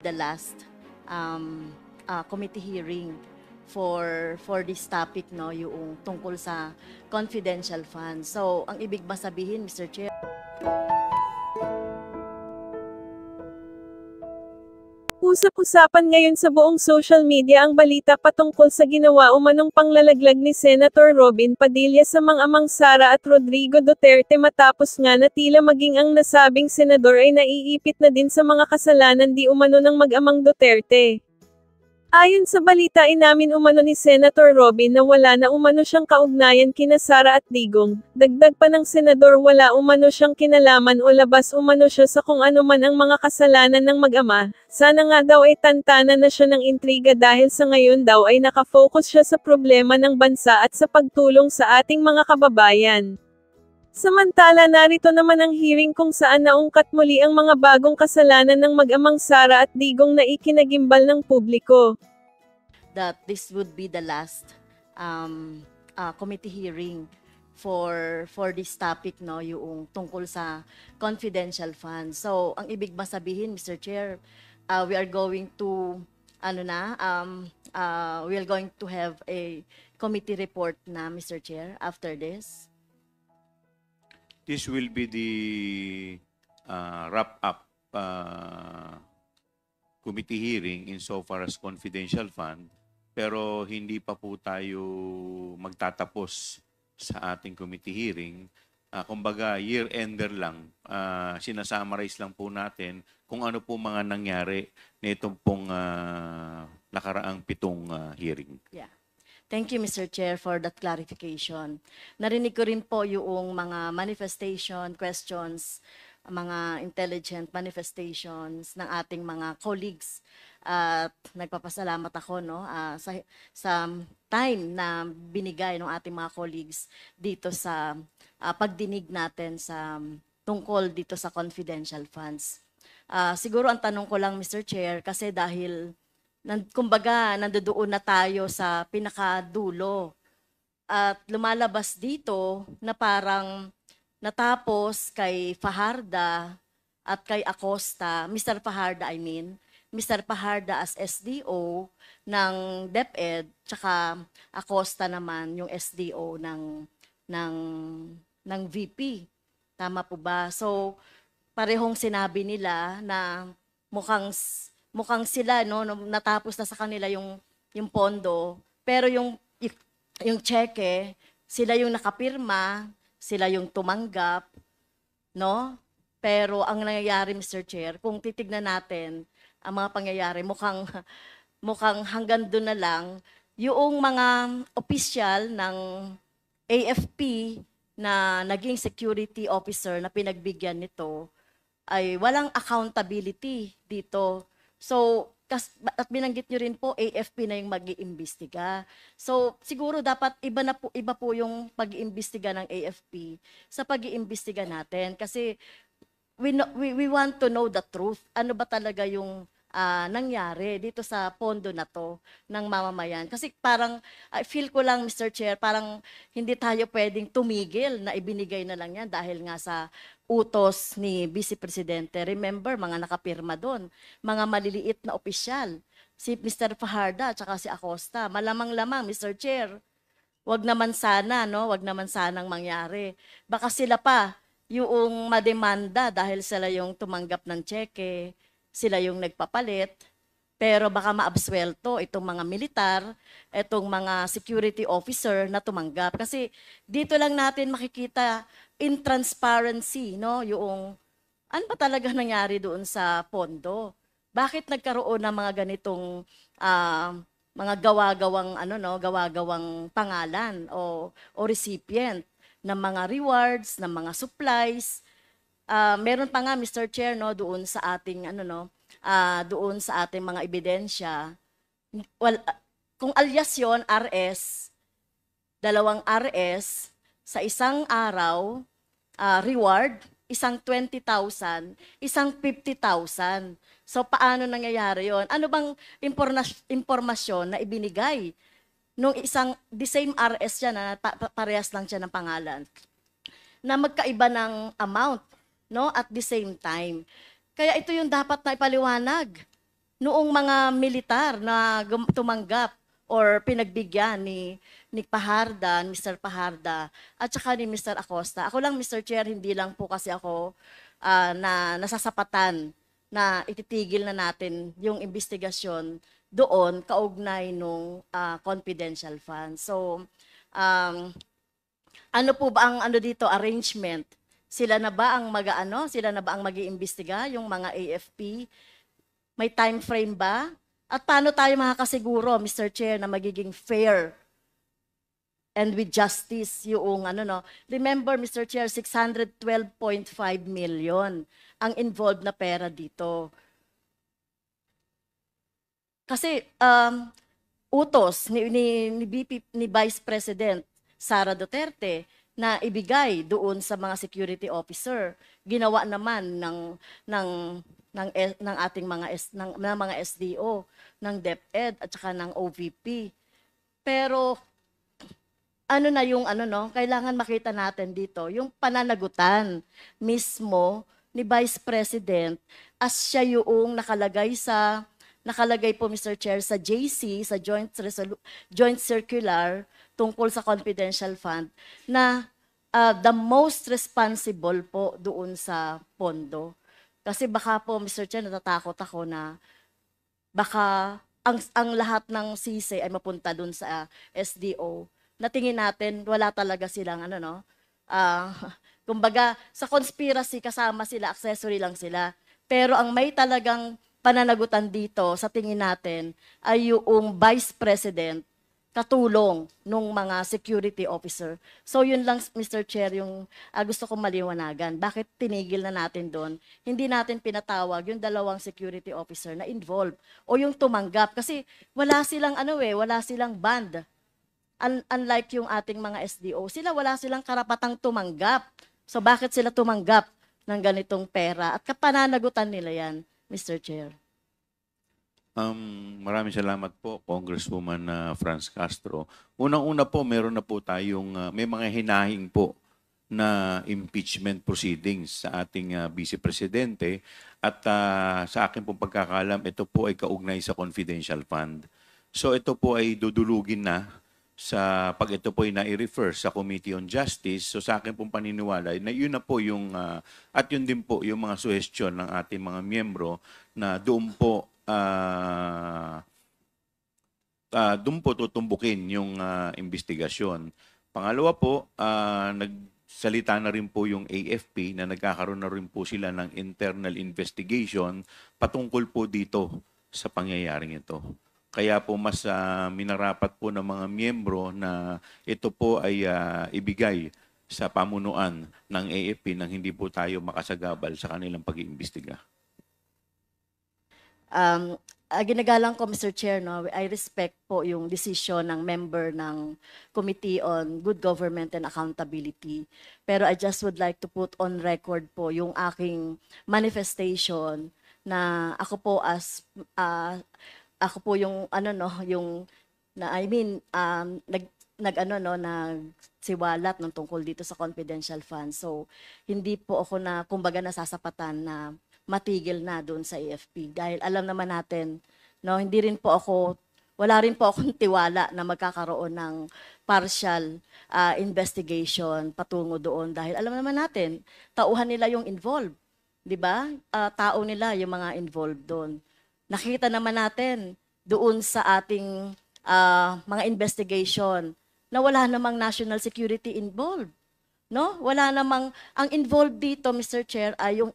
the last committee hearing for this topic, no, yung tungkol sa confidential funds. So, ang ibig ba sabihin, Mr. Chair? Usap-usapan ngayon sa buong social media ang balita patungkol sa ginawa umanong panglalaglag ni Senator Robin Padilla sa mang-amang Sara at Rodrigo Duterte matapos nga na tila maging ang nasabing senador ay naiipit na din sa mga kasalanan di umano ng mag-amang Duterte. Ayon sa balita inamin umano ni Senator Robin na wala na umano siyang kaugnayan kina Sara at Digong, dagdag pa ng senador wala umano siyang kinalaman o labas umano siya sa kung ano man ang mga kasalanan ng mag-ama, sana nga daw ay tantanan na siya ng intriga dahil sa ngayon daw ay nakafocus siya sa problema ng bansa at sa pagtulong sa ating mga kababayan. Samantala narito naman ang hearing kung saan naungkat muli ang mga bagong kasalanan ng mag-amang Sara at Digong na ikinagimbal ng publiko. That this would be the last committee hearing for this topic, no, yung tungkol sa confidential funds. So, ang ibig ba sabihin, Mr. Chair, we are going to we are going to have a committee report na, Mr. Chair, after this. This will be the wrap-up committee hearing insofar as confidential fund, pero hindi pa po tayo magtatapos sa ating committee hearing. Kumbaga, year-ender lang. Sinasummarize lang po natin kung ano po mga nangyari nitong pong nakaraang 7 hearing. Yeah. Thank you, Mr. Chair, for that clarification. Narinig ko rin po yung mga manifestation, questions, mga intelligent manifestations ng ating mga colleagues. At nagpapasalamat ako, no, sa time na binigay ng ating mga colleagues dito sa pagdinig natin sa tungkol dito sa confidential funds. Siguro ang tanong ko lang, Mr. Chair, kasi dahil kumbaga, nandoon na tayo sa pinakadulo. At lumalabas dito na parang natapos kay Fajarda at kay Acosta, Mr. Fajarda Mr. Fajarda as SDO ng DepEd, tsaka Acosta naman yung SDO ng VP. Tama po ba? So, parehong sinabi nila na mukhang sila, no, natapos na sa kanila yung pondo, pero yung cheque, sila yung nakapirma, sila yung tumanggap, no? Pero ang nangyayari, Mr. Chair, kung titignan natin ang mga pangyayari, mukhang hanggang doon na lang yung mga opisyal ng AFP na naging security officer na pinagbigyan nito ay walang accountability dito. So, at binanggit nyo rin po, AFP na yung mag-iimbestiga. So, siguro dapat iba po yung pag-iimbestiga ng AFP sa pag-iimbestiga natin. Kasi we want to know the truth. Ano ba talaga yung nangyari dito sa pondo na to ng mamamayan. Kasi parang, I feel ko lang, Mr. Chair, parang hindi tayo pwedeng tumigil na ibinigay na lang yan dahil nga sa utos ni Vice Presidente. Remember, mga nakapirma doon, mga maliliit na opisyal, si Mr. Fajarda at si Acosta. Malamang-lamang, Mr. Chair, wag naman sana, no? Wag naman sanang mangyari. Baka sila pa yung mademanda dahil sila yung tumanggap ng cheque, sila yung nagpapalit, pero baka maabswelto itong mga militar, itong mga security officer na tumanggap. Kasi dito lang natin makikita in transparency, no, yung ano ba talaga nangyari doon sa pondo? Bakit nagkaroon ng mga ganitong mga gawa-gawang pangalan o recipient ng mga rewards, ng mga supplies? Meron pa nga, Mr. Chair, no, doon sa ating doon sa ating mga ebidensya. Kung alias yon, RS, 2 RS sa isang araw, reward, isang 20,000, isang 50,000. So, paano nangyayari yon? Ano bang impormasyon na ibinigay nung the same RS siya na parehas lang siya ng pangalan, na magkaiba ng amount, no, at the same time? Kaya ito yung dapat na ipaliwanag noong mga militar na tumanggap or pinagbigyan ni Paharda, Mr. Paharda, at saka ni Mr. Acosta. Ako lang, Mr. Chair, hindi lang po kasi ako na nasasapatan na ititigil na natin yung investigasyon doon kaugnay nung confidential fund. So, um, ano po ba ang ano dito arrangement? Sila na ba ang Sila na ba ang mag-iimbestiga yung mga AFP? May time frame ba? At paano tayo makakasiguro, Mr. Chair, na magiging fair and with justice yung Remember, Mr. Chair, 612.5 million ang involved na pera dito. Kasi utos ni Vice President Sara Duterte na ibigay doon sa mga security officer. Ginawa naman ng ating mga SDO, ng DepEd at saka ng OVP. Pero kailangan makita natin dito yung pananagutan mismo ni Vice President as siya yung nakalagay po, Mr. Chair, sa JC, sa Joint Circular tungkol sa confidential fund na the most responsible po doon sa pondo. Kasi baka po, Mr. Chair, natatakot ako na baka ang lahat ng sisi ay mapunta doon sa SDO. Natingin natin, wala talaga silang kumbaga, sa conspiracy kasama sila, accessory lang sila. Pero ang may talagang pananagutan dito sa tingin natin ay yung Vice President katulong nung mga security officer. So yun lang, Mr. Chair, yung gusto kong maliwanagan. Bakit tinigil na natin doon? Hindi natin pinatawag yung dalawang security officer na involved o yung tumanggap. Kasi wala silang wala silang band. Unlike yung ating mga SDO, wala silang karapatang tumanggap. So bakit sila tumanggap ng ganitong pera? At kapananagutan nila yan, Mr. Chair. Maraming salamat po, Congresswoman Franz Castro. Unang-una po, meron na po tayong, may mga hinahing po na impeachment proceedings sa ating Vice Presidente at sa akin pong pagkakalam, ito po ay kaugnay sa confidential fund. So ito po ay dudulugin na pag ito po ay na-refer sa Committee on Justice. So sa akin pong paniniwala, na yun na po yung, at yun din po yung mga suhestyon ng ating mga miyembro na doon po tutumbukin yung investigasyon. Pangalawa po, nagsalita na rin po yung AFP na nagkakaroon na rin po sila ng internal investigation patungkol po dito sa pangyayaring ito. Kaya po mas minarapat po ng mga miyembro na ito po ay ibigay sa pamunuan ng AFP nang hindi po tayo makasagabal sa kanilang pag-iimbestiga. Ginagalang ko, Mr. Chair, I respect po yung decision ng member ng Committee on Good Government and Accountability. Pero I just would like to put on record po yung aking manifestation na ako po yung nagsiwalat ng tungkol dito sa confidential fund. So hindi po ako kumbaga nasasapatan na matigil na doon sa AFP. Dahil alam naman natin, wala rin po akong tiwala na magkakaroon ng partial investigation patungo doon. Dahil alam naman natin, tauhan nila yung involved. Di ba? Tao nila yung mga involved doon. Nakita naman natin doon sa ating mga investigation na wala namang national security involved. No? Wala namang, ang involved dito, Mr. Chair, ay yung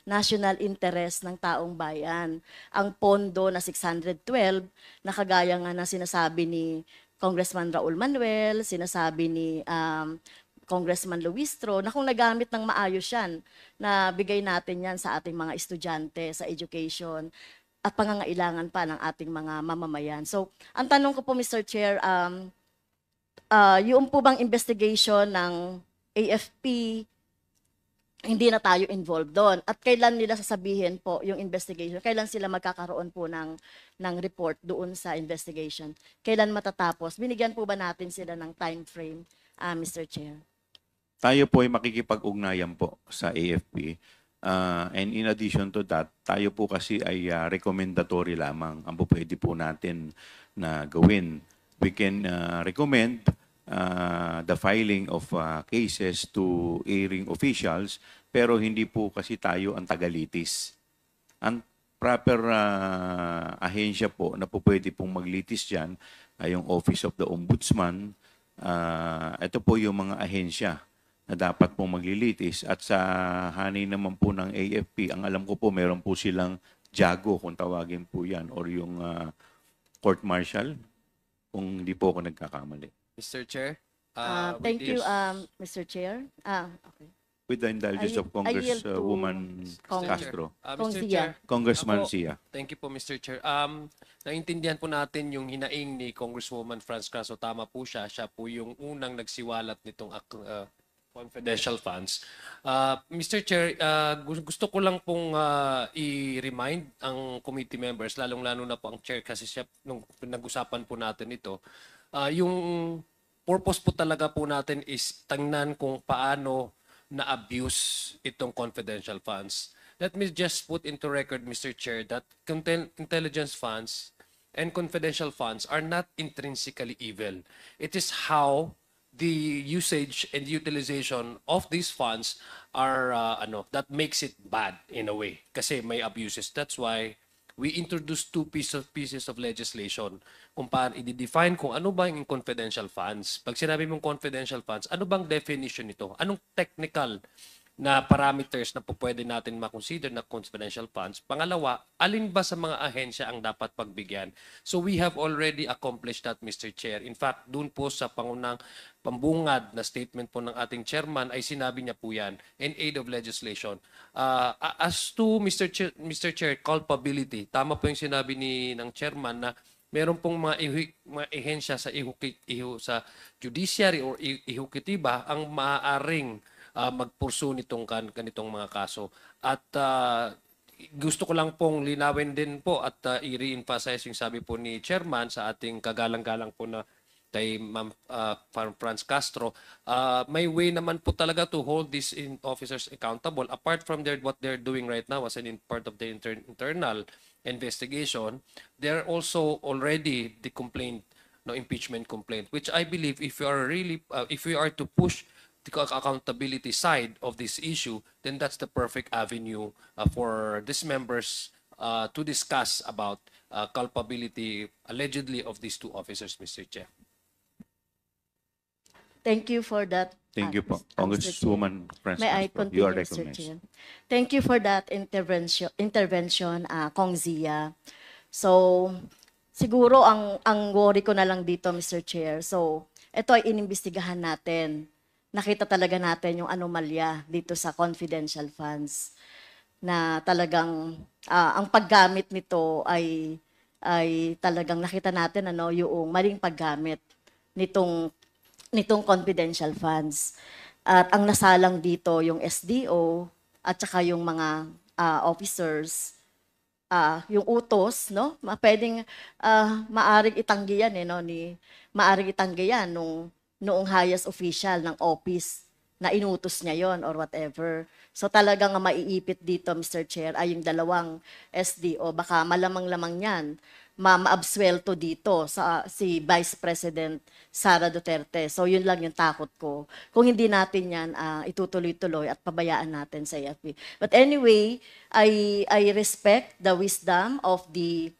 national interest ng taong bayan. Ang pondo na 612, na kagaya nga na sinasabi ni Congressman Raul Manuel, sinasabi ni Congressman Luistro, na kung nagamit ng maayos yan, na bigay natin yan sa ating mga estudyante, sa education, at pangangailangan pa ng ating mga mamamayan. So, ang tanong ko po, Mr. Chair, yung po bang investigation ng AFP, hindi na tayo involved doon. At kailan nila sasabihin po yung investigation? Kailan sila magkakaroon po ng report doon sa investigation? Kailan matatapos? Binigyan po ba natin sila ng time frame, Mr. Chair? Tayo po ay makikipag-ugnayan po sa AFP. And in addition to that, tayo po kasi ay recommendatory lamang ang po pwede po natin na gawin. We can recommend the filing of cases to hearing officials, pero hindi po kasi tayo ang tagalitis. Ang proper ahensya po na po pwede pong maglitis dyan ay yung Office of the Ombudsman. Ito po yung mga ahensya na dapat pong maglilitis. At sa hanay naman po ng AFP, ang alam ko po meron po silang JAGO kung tawagin po yan, or yung court martial, kung hindi po ako nagkakamali. Mr. Chair, Thank you, Mr. Chair. Okay. With the indulgence of I yield to Congresswoman Kong- Castro. Kong Mr. Zia. Chair, Congressman Ako- Sia. thank you po, Mr. Chair. Naintindihan po natin yung hinaing ni Congresswoman Franz Castro. Tama po siya. Siya po yung unang nagsiwalat nitong confidential funds. Mr. Chair, gusto ko lang pong i-remind ang committee members, lalong-lalo na po ang chair kasi siya, nung pinag-usapan po natin ito, yung purpose po talaga po natin is tingnan kung paano na-abuse itong confidential funds. Let me just put into record, Mr. Chair, that intelligence funds and confidential funds are not intrinsically evil. It is how the usage and utilization of these funds are that makes it bad in a way kasi may abuses. That's why we introduced two pieces of legislation kung paano i-define kung ano ba yung confidential funds. Pag sinabi mong confidential funds, ano bang definition nito? Anong technical na parameters na po pwede natin makonsider na confidential funds? Pangalawa, alin ba sa mga ahensya ang dapat pagbigyan? So we have already accomplished that, Mr. Chair. In fact, dun po sa pangunang pambungad na statement po ng ating chairman ay sinabi niya po yan in aid of legislation. As to Mr. Chair, culpability, tama po yung sinabi ng chairman na meron pong mga ehensya sa sa judiciary or ehekutiba ang maaaring magpursu nitong ganitong mga kaso. At gusto ko lang pong linawin din po at i-re-emphasize yung sabi po ni Chairman sa ating kagalang-galang po na kay Ma'am Franz Castro. May way naman po talaga to hold these officers accountable. Apart from what they're doing right now as part of the internal investigation, they're also already the impeachment complaint, which I believe if we are to push the accountability side of this issue, then that's the perfect avenue for these members to discuss about culpability allegedly of these two officers, Mr. Chair. Thank you for that. Thank you po. Mr. Chair. Congresswoman Franz May I Castro. You are continue, Mr. recognized. Chair? Thank you for that intervention, Kong Zia. So, siguro ang worry ko na lang dito, Mr. Chair. So, ito ay inimbestigahan natin. Nakita talaga natin yung anomalya dito sa confidential funds na talagang ang paggamit nito ay talagang nakita natin yung maling paggamit nitong confidential funds. At ang nasalang dito yung SDO at saka yung mga officers, yung utos, no? Pwedeng maaring itanggi yan maaring itanggi yan noong highest official ng office na inutos niya yon or whatever. So talagang maiipit dito, Mr. Chair, ay yung dalawang SDO. Baka malamang-lamang yan maabswelto dito si Vice President Sara Duterte. So yun lang yung takot ko. Kung hindi natin yan itutuloy-tuloy at pabayaan natin sa AFP. But anyway, I respect the wisdom of the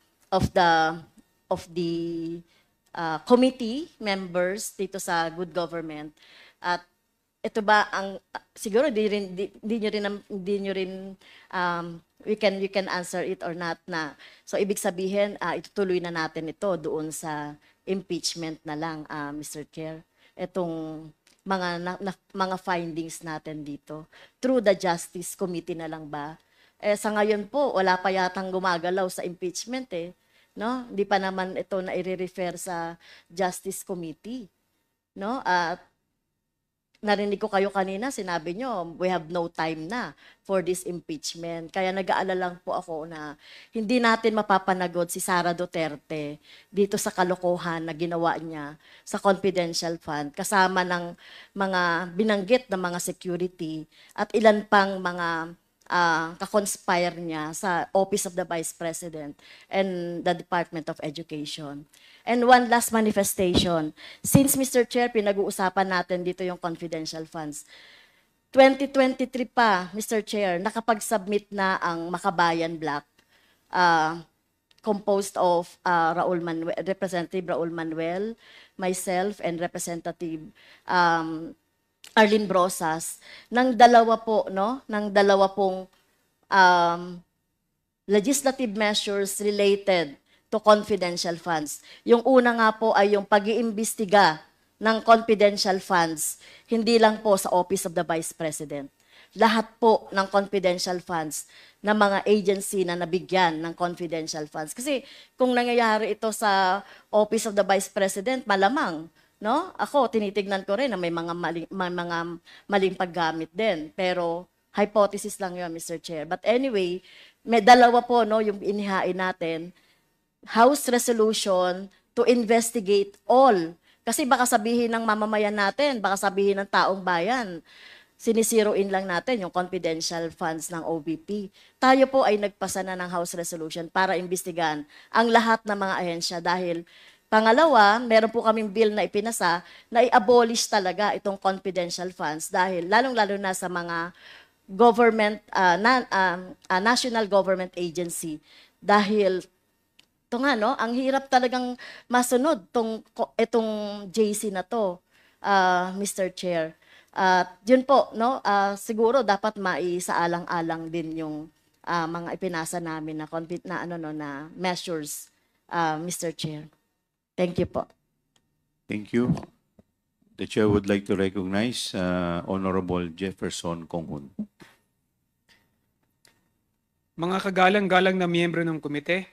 committee members dito sa good government. At ito ba siguro di nyo rin you can answer it or not na. So ibig sabihin itutuloy na natin ito doon sa impeachment na lang, Mr. Chair. Itong mga findings natin dito through the Justice Committee na lang ba? Sa ngayon po wala pa yatang gumagalaw sa impeachment no? Hindi pa naman ito na i-refer sa Justice Committee, no? At narinig ko kayo kanina, sinabi nyo, we have no time na for this impeachment. Kaya nag-aalala lang po ako na hindi natin mapapanagod si Sara Duterte dito sa kalokohan na ginawa niya sa confidential fund kasama ng mga binanggit na mga security at ilan pang mga kakonspire niya sa Office of the Vice President and the Department of Education. And one last manifestation. Since, Mr. Chair, pinag-uusapan natin dito yung confidential funds. 2023 pa, Mr. Chair, nakapag-submit na ang Makabayan Block, composed of Representative Raul Manuel, myself, and Representative Arlene Brosas, ng dalawa pong legislative measures related to confidential funds. Yung una nga po ay yung pag-iimbestiga ng confidential funds, hindi lang po sa Office of the Vice President. Lahat po ng confidential funds ng mga agency na nabigyan ng confidential funds. Kasi kung nangyayari ito sa Office of the Vice President, malamang, no? Ako, tinitignan ko rin na may mga maling paggamit din. Pero hypothesis lang yun, Mr. Chair. But anyway, may dalawa po, no, yung inihain natin. House resolution to investigate all. Kasi baka sabihin ng mamamayan natin, baka sabihin ng taong bayan, sinisiroin lang natin yung confidential funds ng OVP. Tayo po ay nagpasa na ng House resolution para imbestigahan ang lahat ng mga ahensya dahil pangalawa, meron po kaming bill na ipinasa na i-abolish talaga itong confidential funds dahil lalong-lalo na sa mga government, national government agency. Dahil, ito nga, no, ang hirap talagang masunod itong JC na to, Mr. Chair. Yun po, no, siguro dapat maisaalang-alang din yung mga ipinasa namin na measures, Mr. Chair. Thank you po. Thank you. The Chair would like to recognize Honorable Jefferson Konghun. Mga kagalang-galang na miyembro ng komite,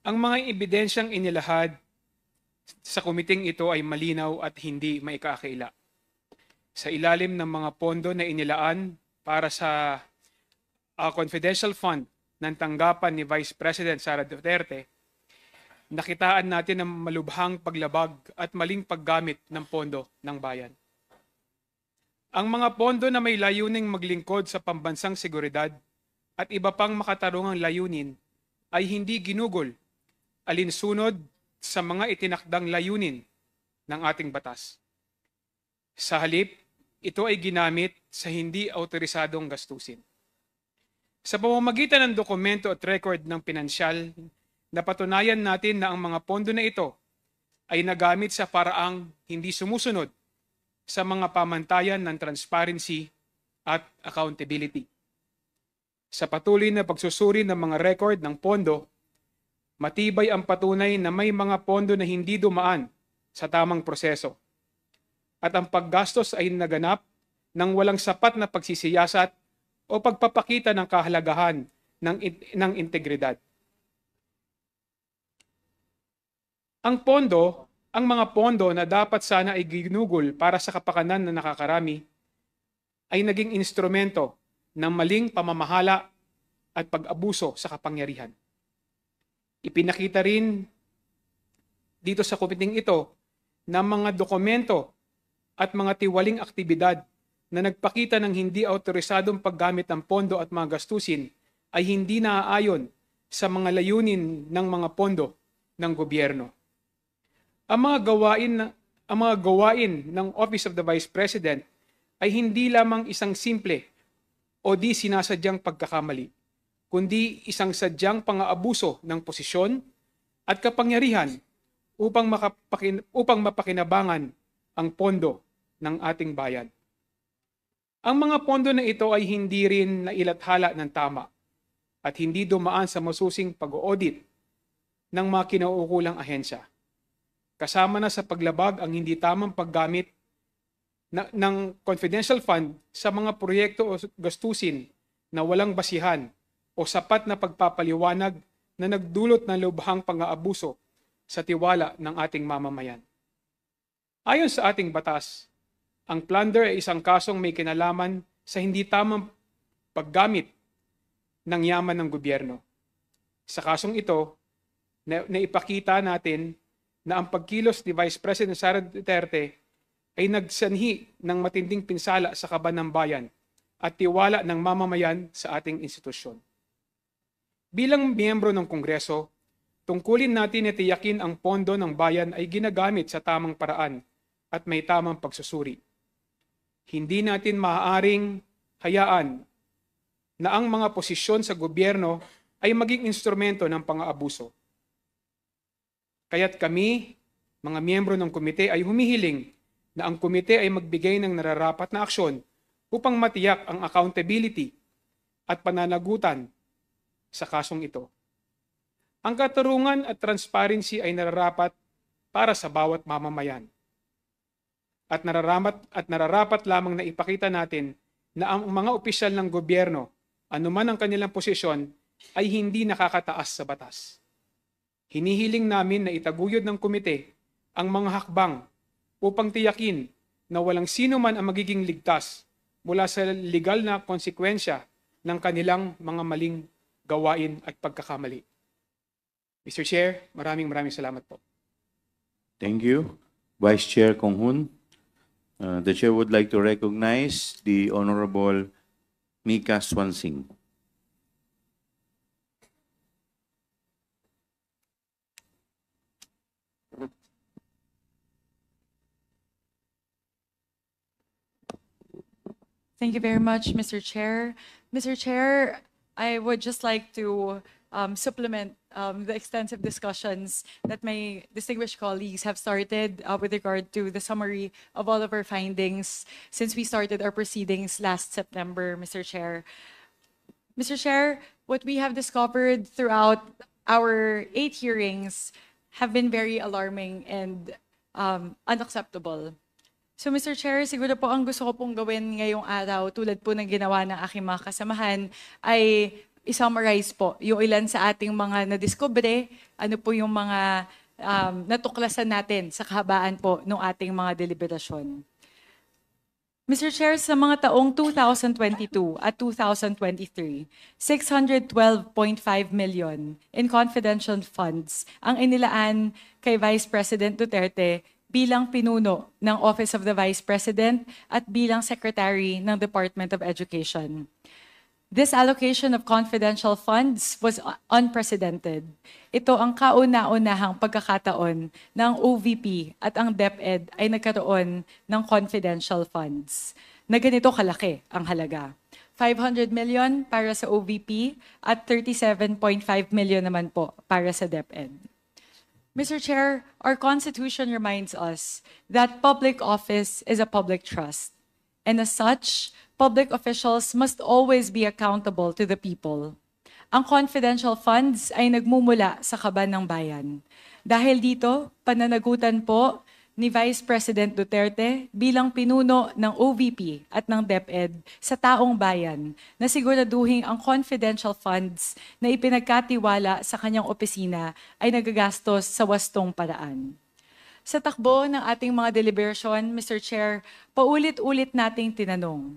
ang mga ebidensyang inilahad sa komiting ito ay malinaw at hindi maikakaila. Sa ilalim ng mga pondo na inilaan para sa confidential fund ng tanggapan ni Vice President Sara Duterte, nakitaan natin ang malubhang paglabag at maling paggamit ng pondo ng bayan. Ang mga pondo na may layuning maglingkod sa pambansang seguridad at iba pang makatarungang layunin ay hindi ginugol alinsunod sa mga itinakdang layunin ng ating batas. Sa halip, ito ay ginamit sa hindi autorisadong gastusin. Sa pamamagitan ng dokumento at record ng pinansyal, napatunayan natin na ang mga pondo na ito ay nagamit sa paraang hindi sumusunod sa mga pamantayan ng transparency at accountability. Sa patuloy na pagsusuri ng mga record ng pondo, matibay ang patunay na may mga pondo na hindi dumaan sa tamang proseso at ang paggastos ay naganap ng walang sapat na pagsisiyasat o pagpapakita ng kahalagahan ng integridad. Ang mga pondo na dapat sana ay ginugol para sa kapakanan na nakakarami ay naging instrumento ng maling pamamahala at pag-abuso sa kapangyarihan. Ipinakita rin dito sa komiting ito na mga dokumento at mga tiwaling aktibidad na nagpakita ng hindi autorisadong paggamit ng pondo at mga gastusin ay hindi naaayon sa mga layunin ng mga pondo ng gobyerno. Ang mga gawain ng Office of the Vice President ay hindi lamang isang simple o di sinasadyang pagkakamali, kundi isang sadyang pang-aabuso ng posisyon at kapangyarihan upang mapakinabangan ang pondo ng ating bayan. Ang mga pondo na ito ay hindi rin nailathala ng tama at hindi dumaan sa masusing pag-audit ng mga kinauukulang ahensya. Kasama na sa paglabag ang hindi tamang paggamit ng confidential fund sa mga proyekto o gastusin na walang basihan o sapat na pagpapaliwanag na nagdulot ng lubhang pang-aabuso sa tiwala ng ating mamamayan. Ayon sa ating batas, ang plunder ay isang kasong may kinalaman sa hindi tamang paggamit ng yaman ng gobyerno. Sa kasong ito, naipakita natin na ang pagkilos ni Vice President Sara Duterte ay nagsanhi ng matinding pinsala sa kaban ng bayan at tiwala ng mamamayan sa ating institusyon. Bilang miyembro ng Kongreso, tungkulin natin na tiyakin ang pondo ng bayan ay ginagamit sa tamang paraan at may tamang pagsusuri. Hindi natin maaaring hayaan na ang mga posisyon sa gobyerno ay maging instrumento ng pang-aabuso. Kaya't kami, mga miyembro ng komite, ay humihiling na ang komite ay magbigay ng nararapat na aksyon upang matiyak ang accountability at pananagutan sa kasong ito. Ang katarungan at transparency ay nararapat para sa bawat mamamayan. At nararapat lamang na ipakita natin na ang mga opisyal ng gobyerno, anuman ang kanilang posisyon, ay hindi nakakataas sa batas. Hinihiling namin na itaguyod ng komite ang mga hakbang upang tiyakin na walang sino man ang magiging ligtas mula sa legal na konsekwensya ng kanilang mga maling gawain at pagkakamali. Mr. Chair, maraming salamat po. Thank you. Vice Chair Kong Hoon. The Chair would like to recognize the Honorable Mika Swansing. Thank you very much, Mr. Chair. Mr. Chair, I would just like to supplement the extensive discussions that my distinguished colleagues have started with regard to the summary of all of our findings since we started our proceedings last September, Mr. Chair. Mr. Chair, what we have discovered throughout our 8 hearings have been very alarming and unacceptable. So Mr. Chair, siguro po ang gusto ko pong gawin ngayong araw, tulad po ng ginawa ng aking mga kasamahan, ay i-summarize po yung ilan sa ating mga nadiskubre, ano po yung mga natuklasan natin sa kahabaan po ng ating mga deliberasyon. Mr. Chair, sa mga taong 2022 at 2023, 612.5 million in confidential funds ang inilaan kay Vice President Duterte bilang pinuno ng Office of the Vice President at bilang Secretary ng Department of Education. This allocation of confidential funds was unprecedented. Ito ang kauna-unahang pagkakataon ng OVP at ang DepEd ay nagkaroon ng confidential funds na ganito kalaki ang halaga. 500 million para sa OVP at 37.5 million naman po para sa DepEd. Mr. Chair, our Constitution reminds us that public office is a public trust. And as such, public officials must always be accountable to the people. Ang confidential funds ay nagmumula sa kaban ng bayan. Dahil dito, pananagutan po ni Vice President Duterte bilang pinuno ng OVP at ng DepEd sa taong bayan na siguraduhin ang confidential funds na ipinagkatiwala sa kanyang opisina ay nagagastos sa wastong paraan. Sa takbo ng ating mga deliberation, Mr. Chair, paulit-ulit nating tinanong,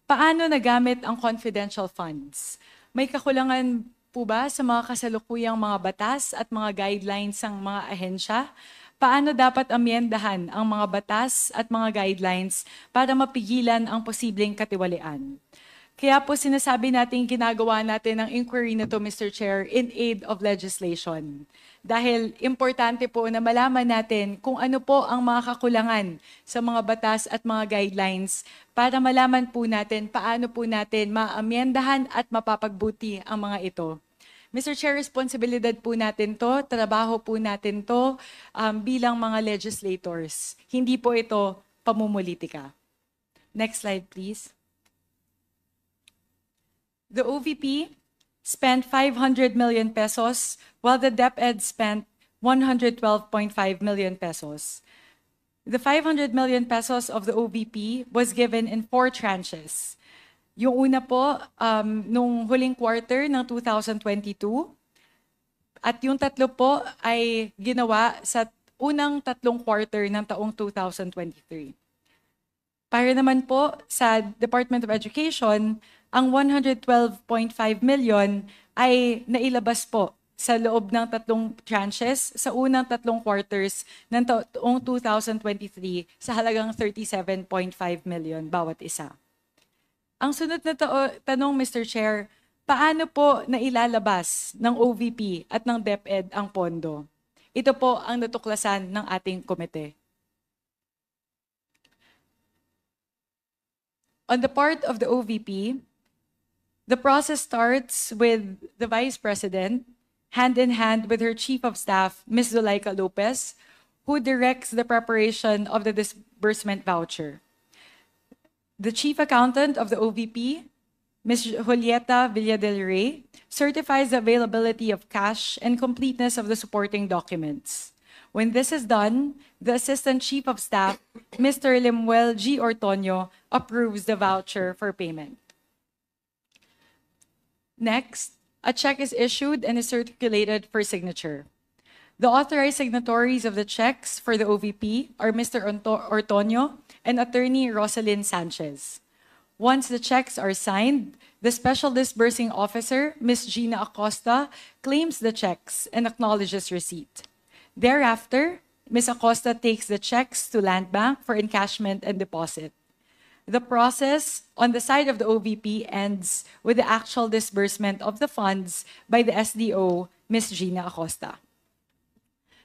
paano nagamit ang confidential funds? May kakulangan po ba sa mga kasalukuyang mga batas at mga guidelines ng mga ahensya? Paano dapat amyendahan ang mga batas at mga guidelines para mapigilan ang posibleng katiwalian? Kaya po sinasabi natin ginagawa natin ang inquiry na to, Mr. Chair, in aid of legislation. Dahil importante po na malaman natin kung ano po ang mga kakulangan sa mga batas at mga guidelines para malaman po natin paano po natin maamyendahan at mapapagbuti ang mga ito. Mr. Chair, responsibilidad po natin to, trabaho po natin to bilang mga legislators. Hindi po ito pamumulitika. Next slide, please. The OVP spent 500 million pesos while the DepEd spent 112.5 million pesos. The 500 million pesos of the OVP was given in 4 tranches. Yung una po, nung huling quarter ng 2022, at yung tatlo po ay ginawa sa unang 3 quarter ng taong 2023. Para naman po sa Department of Education, ang 112.5 million ay nailabas po sa loob ng 3 tranches sa unang 3 quarters ng taong 2023 sa halagang 37.5 million bawat isa. Ang sunod na tanong, Mr. Chair, paano po nailalabas ng OVP at ng DepEd ang pondo? Ito po ang natuklasan ng ating komite. On the part of the OVP, the process starts with the Vice President, hand in hand with her Chief of Staff, Ms. Zulaika Lopez, who directs the preparation of the disbursement voucher. The Chief Accountant of the OVP, Ms. Julieta Villadel-Rey, certifies the availability of cash and completeness of the supporting documents. When this is done, the Assistant Chief of Staff, Mr. Lemuel G. Ortonio, approves the voucher for payment. Next, a check is issued and is circulated for signature. The authorized signatories of the checks for the OVP are Mr. Ortonio and Attorney Rosalyn Sanchez. Once the checks are signed, the Special Disbursing Officer, Ms. Gina Acosta, claims the checks and acknowledges receipt. Thereafter, Ms. Acosta takes the checks to Land Bank for encashment and deposit. The process on the side of the OVP ends with the actual disbursement of the funds by the SDO, Ms. Gina Acosta.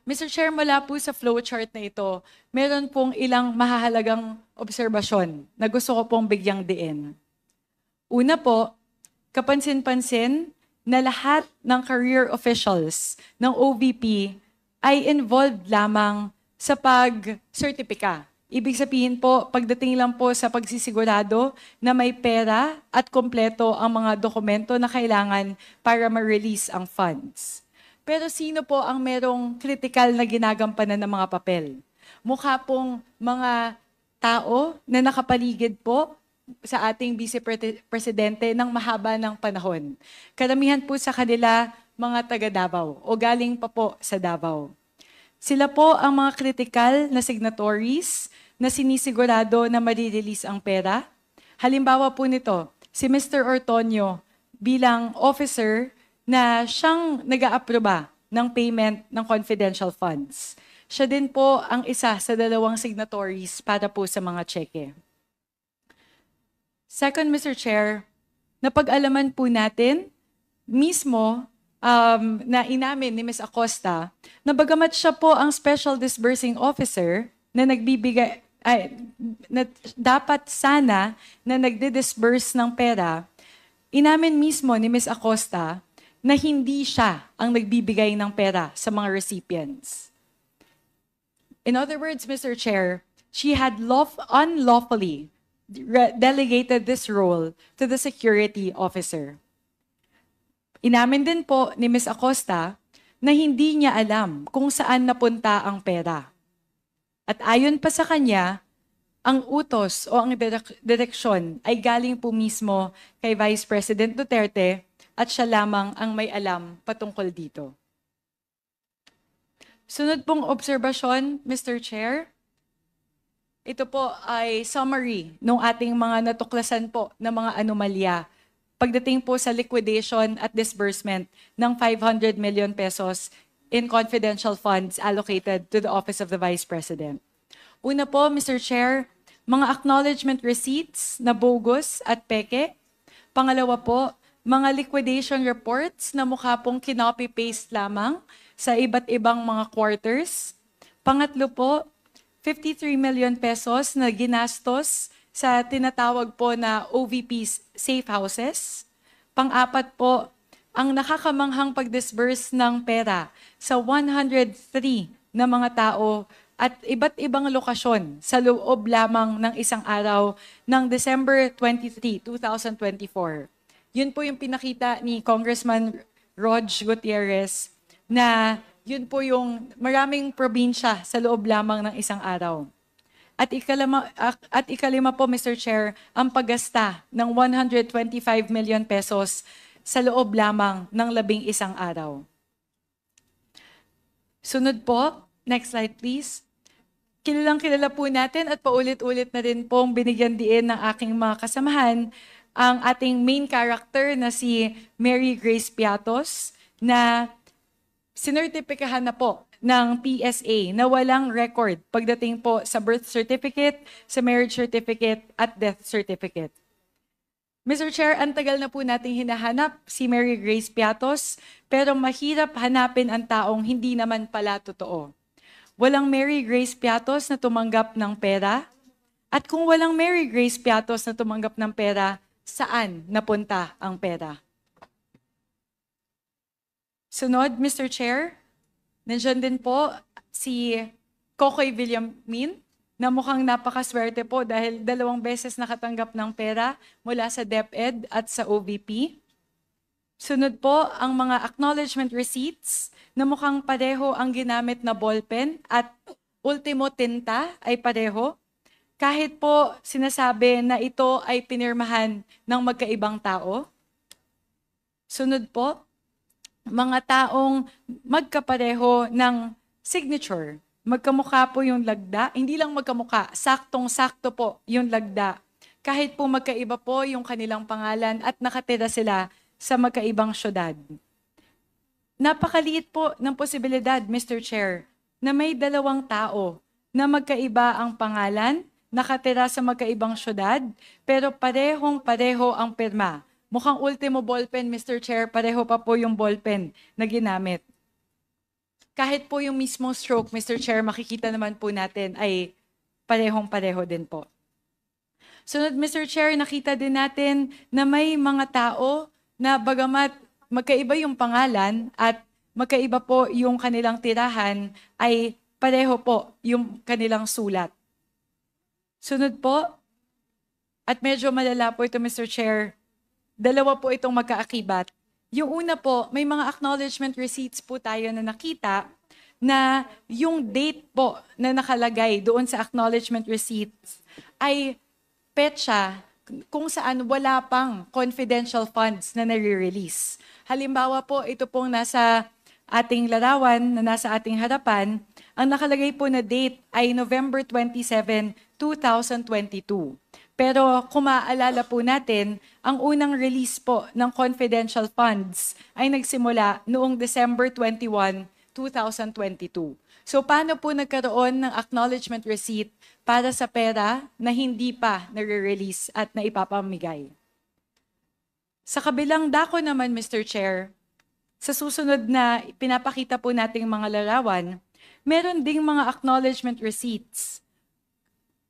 Mr. Chair, mula po sa flowchart na ito, meron pong ilang mahahalagang obserbasyon na gusto ko pong bigyang diin. Una po, kapansin-pansin na lahat ng career officials ng OVP ay involved lamang sa pag-sertipika. Ibig sabihin po, pagdating lang po sa pagsisigurado na may pera at kompleto ang mga dokumento na kailangan para ma-release ang funds. Pero sino po ang merong critical na ginagampanan ng mga papel? Mukha pong mga tao na nakapaligid po sa ating Vice Presidente ng mahaba ng panahon. Karamihan po sa kanila mga taga Davao o galing pa po sa Davao. Sila po ang mga critical na signatories na sinisigurado na marirelease ang pera. Halimbawa po nito, si Mr. Ortonio bilang officer na siyang nag-aaproba ng payment ng confidential funds. Siya din po ang isa sa dalawang signatories para po sa mga cheque. Second, Mr. Chair, napag-alaman po natin mismo na inamin ni Ms. Acosta na bagamat siya po ang Special Disbursing Officer na nagbibigay, na dapat sana na nagdi-disburse ng pera, inamin mismo ni Ms. Acosta na hindi siya ang nagbibigay ng pera sa mga recipients. In other words, Mr. Chair, she had unlawfully delegated this role to the security officer. Inamin din po ni Ms. Acosta na hindi niya alam kung saan napunta ang pera. At ayon pa sa kanya, ang utos o ang direksyon ay galing po mismo kay Vice President Duterte at siya lamang ang may alam patungkol dito. Sunod pong obserbasyon, Mr. Chair. Ito po ay summary ng ating mga natuklasan po na mga anomalya pagdating po sa liquidation at disbursement ng 500 million pesos in confidential funds allocated to the Office of the Vice President. Una po, Mr. Chair, mga acknowledgement receipts na bogus at peke. Pangalawa po, mga liquidation reports na mukha pong kinopy-paste lamang sa iba't ibang mga quarters. Pangatlo po, 53 million pesos na ginastos sa tinatawag po na OVP's safe houses. Pang-apat po, ang nakakamanghang pag-disburse ng pera sa 103 na mga tao at iba't ibang lokasyon sa loob lamang ng isang araw ng December 23, 2024. Yun po yung pinakita ni Congressman Rog Gutierrez na yun po yung maraming probinsya sa loob lamang ng isang araw. At ikalima po, Mr. Chair, ang paggasta ng 125 million pesos sa loob lamang ng 11 araw. Sunod po, next slide please. Kilala po natin at paulit-ulit na rin pong binigyan diin ng aking mga kasamahan ang ating main character na si Mary Grace Piatos na sinertipikahan na po ng PSA na walang record pagdating po sa birth certificate, sa marriage certificate at death certificate. Mr. Chair, ang tagal na po nating hinahanap si Mary Grace Piatos, pero mahirap hanapin ang taong hindi naman pala totoo. Walang Mary Grace Piatos na tumanggap ng pera. At kung walang Mary Grace Piatos na tumanggap ng pera, saan napunta ang pera? Sunod, Mr. Chair, nandiyan din po si Kokoy Villamin, na mukhang napakaswerte po dahil 2 beses nakatanggap ng pera mula sa DepEd at sa OVP. Sunod po ang mga acknowledgement receipts na mukhang pareho ang ginamit na ballpen at ultimo tinta ay pareho. Kahit po sinasabi na ito ay pinirmahan ng magkaibang tao. Sunod po, mga taong magkapareho ng signature. Magkamukha po yung lagda. Hindi lang magkamukha, saktong-sakto po yung lagda. Kahit po magkaiba po yung kanilang pangalan at nakatira sila sa magkaibang syudad. Napakaliit po ng posibilidad, Mr. Chair, na may 2 tao na magkaiba ang pangalan, nakatira sa magkaibang syudad, pero parehong-pareho ang pirma. Mukhang ultimo ballpen, Mr. Chair, pareho pa po yung ballpen na ginamit. Kahit po yung mismong stroke, Mr. Chair, makikita naman po natin ay parehong-pareho din po. Sunod, Mr. Chair, nakita din natin na may mga tao na bagamat magkaiba yung pangalan at magkaiba po yung kanilang tirahan, ay pareho po yung kanilang sulat. Sunod po, at medyo malala po ito, Mr. Chair, 2 po itong magkaakibat. Yung una po, may mga acknowledgement receipts po tayo na nakita na yung date po na nakalagay doon sa acknowledgement receipts ay petsa kung saan wala pang confidential funds na nare-release. Halimbawa po, ito pong nasa ating larawan, na nasa ating harapan, ang nakalagay po na date ay November 27, 2022. Pero kung maaalala po natin, ang unang release po ng confidential funds ay nagsimula noong December 21, 2022. So paano po nagkaroon ng acknowledgement receipt para sa pera na hindi pa nare-release at naipapamigay? Sa kabilang dako naman, Mr. Chair, sa susunod na pinapakita po nating mga larawan, meron ding mga acknowledgement receipts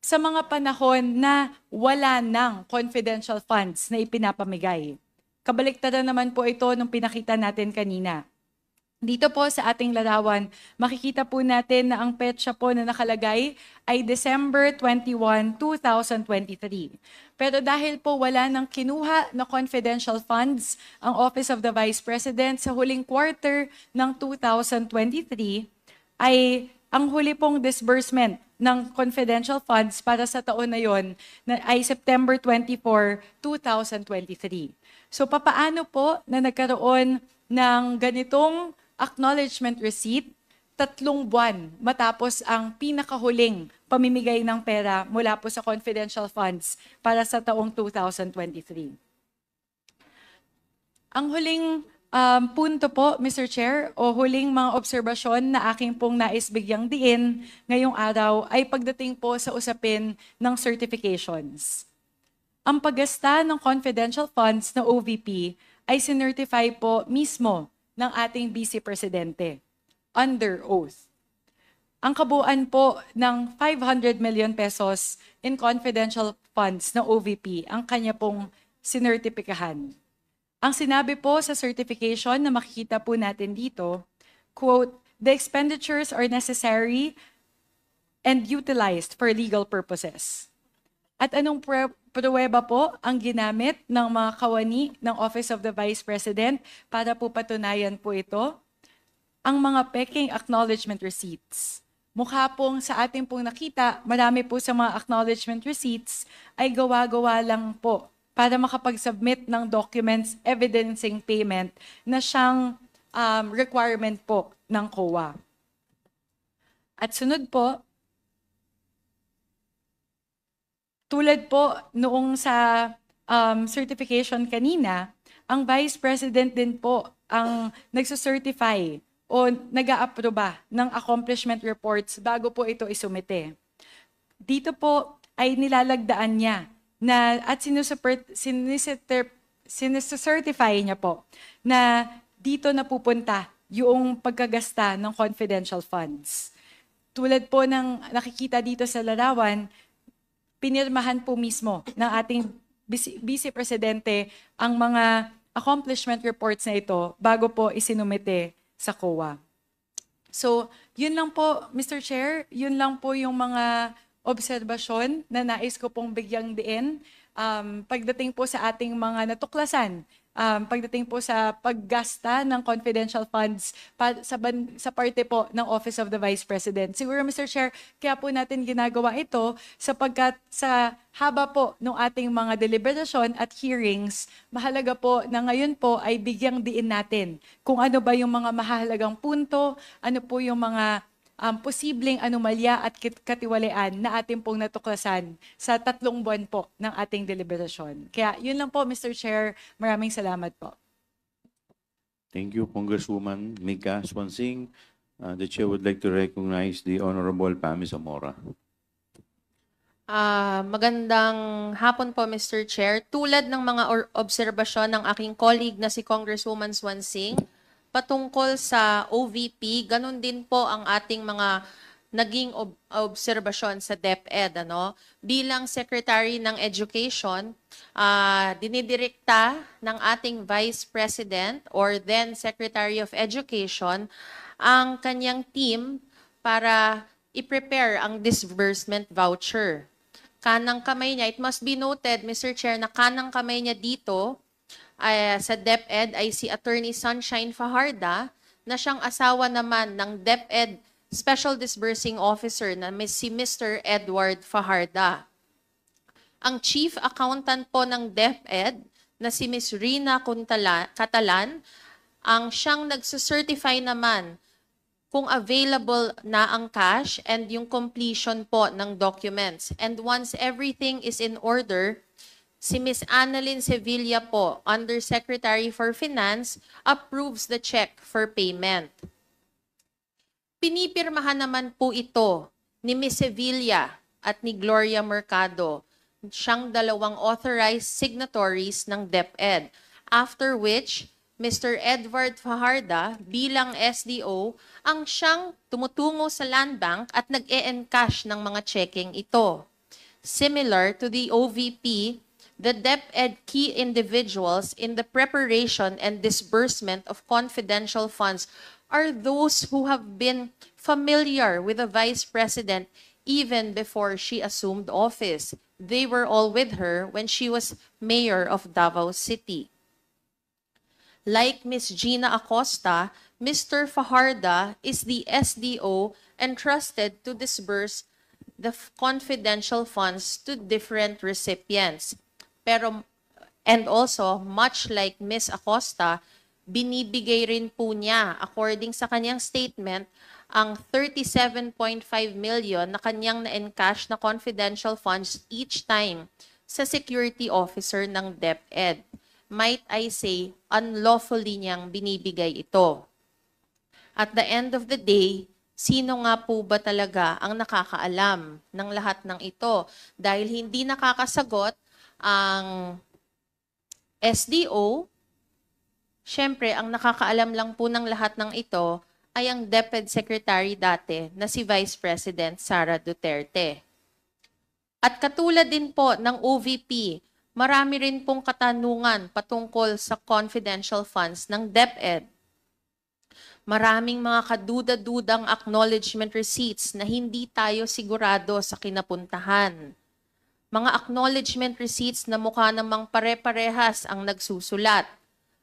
sa mga panahon na wala ng confidential funds na ipinapamigay. Kabaliktaran naman po ito nung pinakita natin kanina. Dito po sa ating larawan, makikita po natin na ang petsa po na nakalagay ay December 21, 2023. Pero dahil po wala nang kinuha na confidential funds ang Office of the Vice President sa huling quarter ng 2023, ay ang huli pong disbursement ng confidential funds para sa taon na yon ay September 24, 2023. So papaano po na nagkaroon ng ganitong acknowledgement receipt 3 buwan matapos ang pinakahuling pamimigay ng pera mula po sa confidential funds para sa taong 2023? Ang huling punto po, Mr. Chair, o huling mga obserbasyon na aking pong nais bigyang diin ngayong araw ay pagdating po sa usapin ng certifications. Ang paggasta ng confidential funds na OVP ay sinertify po mismo ng ating Vice Presidente under oath. Ang kabuuan po ng 500 million pesos in confidential funds na OVP ang kanya pong sinertipikahan. Ang sinabi po sa certification na makikita po natin dito, quote, "The expenditures are necessary and utilized for legal purposes." At anong pruweba po ang ginamit ng mga kawani ng Office of the Vice President para po patunayan po ito? Ang mga peking acknowledgement receipts. Mukha pong sa ating pong nakita, marami po sa mga acknowledgement receipts ay gawa-gawa lang po para makapag-submit ng documents evidencing payment na siyang requirement po ng COA. At sunod po, tulad po noong sa certification kanina, ang Vice President din po ang nagsucertify o nag-aaproba ng accomplishment reports bago po ito isumite. Dito po ay nilalagdaan niya na at certify niya po na dito napupunta yung pagkagasta ng confidential funds. Tulad po ng nakikita dito sa larawan, pinirmahan po mismo ng ating Vice Presidente ang mga accomplishment reports na ito bago po isinumite sa COA. So, yun lang po, Mr. Chair, yun lang po yung mga obserbasyon na nais ko pong bigyang diin pagdating po sa ating mga natuklasan, pagdating po sa paggasta ng confidential funds sa parte po ng Office of the Vice President. Siguro, Mr. Chair, kaya po natin ginagawa ito sapagkat sa haba po ng ating mga deliberasyon at hearings, mahalaga po na ngayon po ay bigyang diin natin kung ano ba yung mga mahalagang punto, ano po yung mga posibleng anomalya at katiwalian na ating pong natuklasan sa 3 buwan po ng ating deliberasyon. Kaya yun lang po, Mr. Chair. Maraming salamat po. Thank you, Congresswoman Mika Swansing. The Chair would like to recognize the Honorable Pami Zamora. Magandang hapon po, Mr. Chair. Tulad ng mga obserbasyon ng aking colleague na si Congresswoman Swansing, patungkol sa OVP, ganun din po ang ating mga naging obserbasyon sa DepEd. Bilang Secretary ng Education, dinidirekta ng ating Vice President or then Secretary of Education ang kanyang team para i-prepare ang disbursement voucher. Kanang kamay niya, it must be noted, Mr. Chair, na kanang kamay niya dito sa DepEd ay si Attorney Sunshine Fajarda na siyang asawa naman ng DepEd Special Disbursing Officer na si Mr. Edward Fajarda. Ang Chief Accountant po ng DepEd na si Ms. Rina Catalan ang siyang nagsucertify naman kung available na ang cash and yung completion po ng documents. And once everything is in order, si Ms. Annalyn Sevilla po, Undersecretary for Finance, approves the check for payment. Pinipirmahan naman po ito ni Ms. Sevilla at ni Gloria Mercado, siyang 2 authorized signatories ng DepEd. After which, Mr. Edward Fajarda bilang SDO ang siyang tumutungo sa Land Bank at nag-e-encash ng mga checking ito. Similar to the OVP, the DepEd key individuals in the preparation and disbursement of confidential funds are those who have been familiar with the Vice President even before she assumed office. They were all with her when she was mayor of Davao City. Like Ms. Gina Acosta, Mr. Fajarda is the SDO entrusted to disburse the confidential funds to different recipients. And also, much like Ms. Acosta, binibigay rin po niya, according sa kanyang statement, ang 37.5 million na kanyang na-encash na confidential funds each time sa security officer ng DepEd. Might I say, unlawfully niyang binibigay ito. At the end of the day, sino nga po ba talaga ang nakakaalam ng lahat ng ito? Dahil hindi nakakasagot ang SDO, syempre, ang nakakaalam lang po ng lahat ng ito ay ang DepEd Secretary dati na si Vice President Sara Duterte. At katulad din po ng OVP, marami rin pong katanungan patungkol sa confidential funds ng DepEd. Maraming mga kaduda-dudang acknowledgement receipts na hindi tayo sigurado sa kinapuntahan. Mga acknowledgement receipts na mukha namang pare-parehas ang nagsusulat.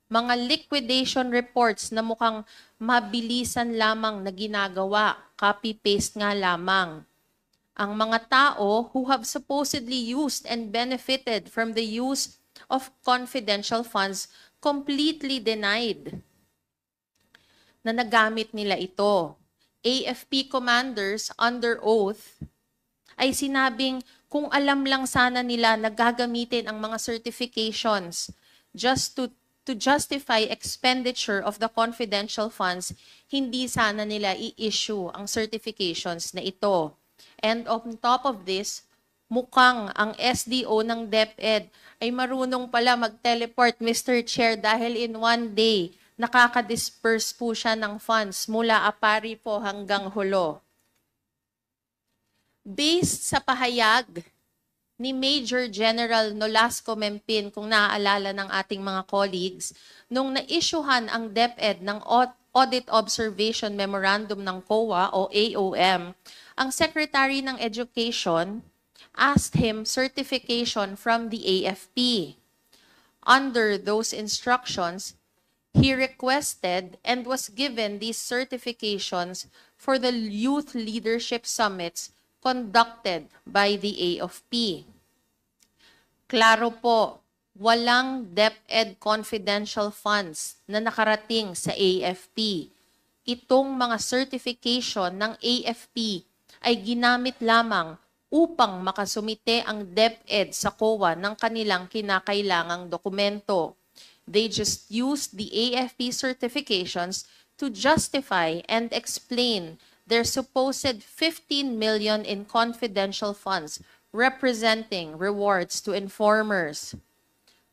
Mga liquidation reports na mukhang mabilisan lamang na ginagawa, copy-paste nga lamang. Ang mga tao who have supposedly used and benefited from the use of confidential funds completely denied na nagamit nila ito. AFP commanders under oath ay sinabing kung alam lang sana nila na gagamitin ang mga certifications just to justify expenditure of the confidential funds, hindi sana nila i-issue ang certifications na ito. And on top of this, mukhang ang SDO ng DepEd ay marunong pala mag-teleport, Mr. Chair, dahil in one day, nakaka-disperse po siya ng funds mula Apari po hanggang Hulo. Based sa pahayag ni Major General Nolasco Mempin, kung naaalala ng ating mga colleagues, nung na-issuehan ang DepEd ng Audit Observation Memorandum ng COA o AOM, ang Secretary ng Education asked him certification from the AFP. Under those instructions, he requested and was given these certifications for the youth leadership summits conducted by the AFP. Klaro po, walang DepEd confidential funds na nakarating sa AFP. Itong mga certification ng AFP ay ginamit lamang upang makasumite ang DepEd sa COA ng kanilang kinakailangang dokumento. They just used the AFP certifications to justify and explain their supposed 15 million in confidential funds representing rewards to informers.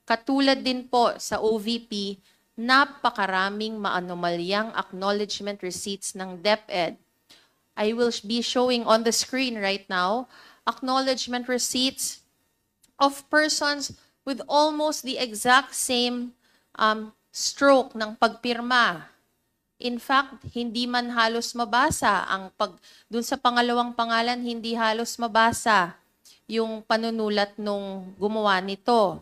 Katulad din po sa OVP, napakaraming maanomalyang acknowledgement receipts ng DepEd. I will be showing on the screen right now acknowledgement receipts of persons with almost the exact same stroke ng pagpirma. In fact, hindi man halos mabasa dun sa pangalawang pangalan, hindi halos mabasa yung panunulat nung gumawa nito.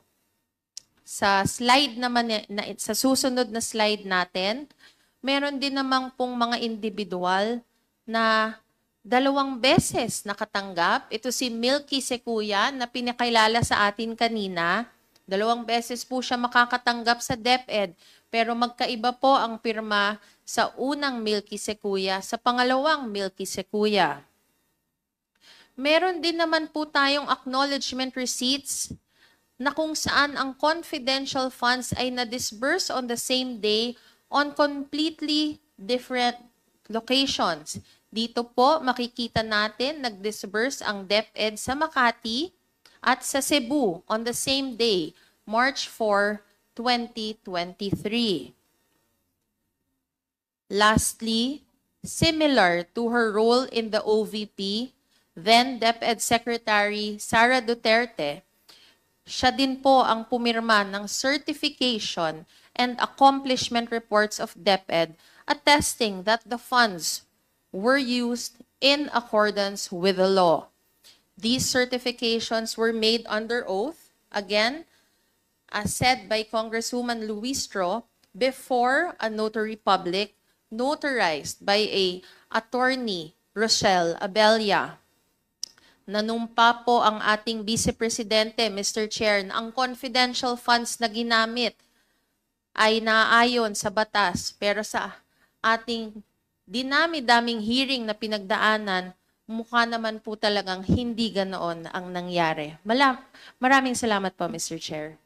Sa slide naman, sa susunod na slide natin, meron din namang pong mga individual na 2 beses nakatanggap. Ito si Milky Secuya na pinakilala sa atin kanina. 2 beses po siya makakatanggap sa DepEd, pero magkaiba po ang pirma sa unang Milky Secuya, sa pangalawang Milky Secuya. Meron din naman po tayong acknowledgement receipts na kung saan ang confidential funds ay na-disburse on the same day on completely different locations. Dito po makikita natin nag-disburse ang DepEd sa Makati at sa Cebu on the same day, March 4, 2023. Lastly, similar to her role in the OVP, then DepEd Secretary Sara Duterte, siya din po ang pumirma ng certification and accomplishment reports of DepEd attesting that the funds were used in accordance with the law. These certifications were made under oath, again, as said by Congresswoman Luistro, before a notary public, notarized by a attorney, Rochelle Abella. Nanumpa po ang ating Vice Presidente, Mr. Chair, na ang confidential funds na ginamit ay naaayon sa batas, pero sa ating dinami-daming hearing na pinagdaanan, mukha naman po talagang hindi ganoon ang nangyari. Maraming salamat po, Mr. Chair.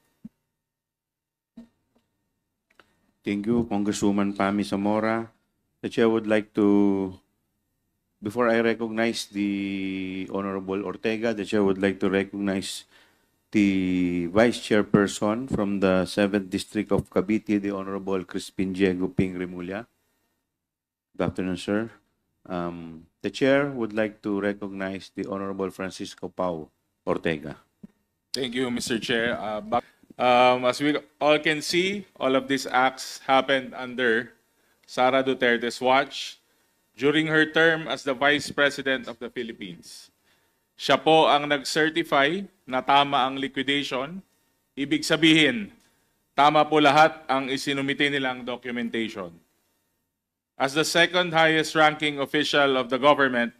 Thank you, Congresswoman Pami Zamora. The Chair would like to, before I recognize the Honorable Ortega, the Chair would like to recognize the Vice Chairperson from the 7th District of Cavite, the Honorable Crispin Diego Ping Remulla. Good afternoon, sir. The Chair would like to recognize the Honorable Francisco Pau Ortega. Thank you, Mr. Chair. As we all can see, all of these acts happened under Sara Duterte's watch during her term as the Vice President of the Philippines. Siya po ang nag-certify na tama ang liquidation. Ibig sabihin, tama po lahat ang isinumite nilang documentation. As the second highest ranking official of the government,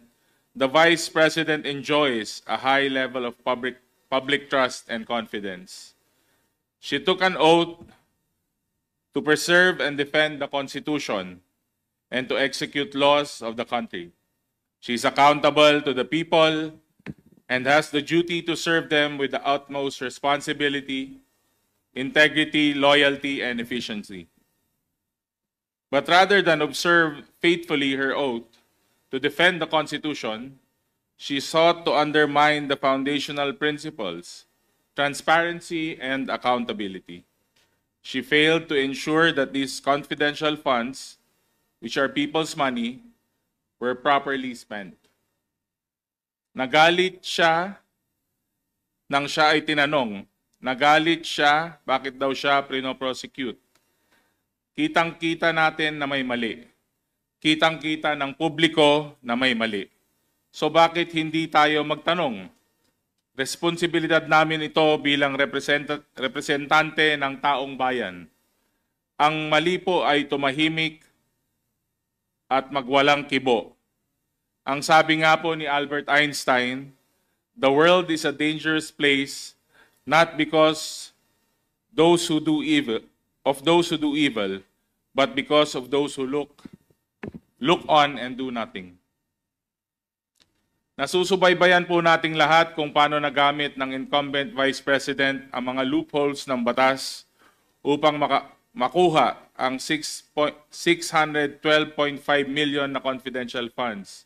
the Vice President enjoys a high level of public trust and confidence. She took an oath to preserve and defend the Constitution and to execute laws of the country. She is accountable to the people and has the duty to serve them with the utmost responsibility, integrity, loyalty, and efficiency. But rather than observe faithfully her oath to defend the Constitution, she sought to undermine the foundational principles, transparency, and accountability. She failed to ensure that these confidential funds, which are people's money, were properly spent. Nagalit siya nang siya ay tinanong. Nagalit siya, bakit daw siya prino-prosecute? Kitang-kita natin na may mali. Kitang-kita ng publiko na may mali. So bakit hindi tayo magtanong? Responsibilidad namin ito bilang representante ng taong bayan. Ang mali po ay tumahimik at magwalang kibo. Ang sabi nga po ni Albert Einstein, the world is a dangerous place not because those who do evil, but because of those who look on and do nothing. Nasusubaybayan po nating lahat kung paano nagamit ng incumbent Vice President ang mga loopholes ng batas upang makuha ang 612.5 million na confidential funds.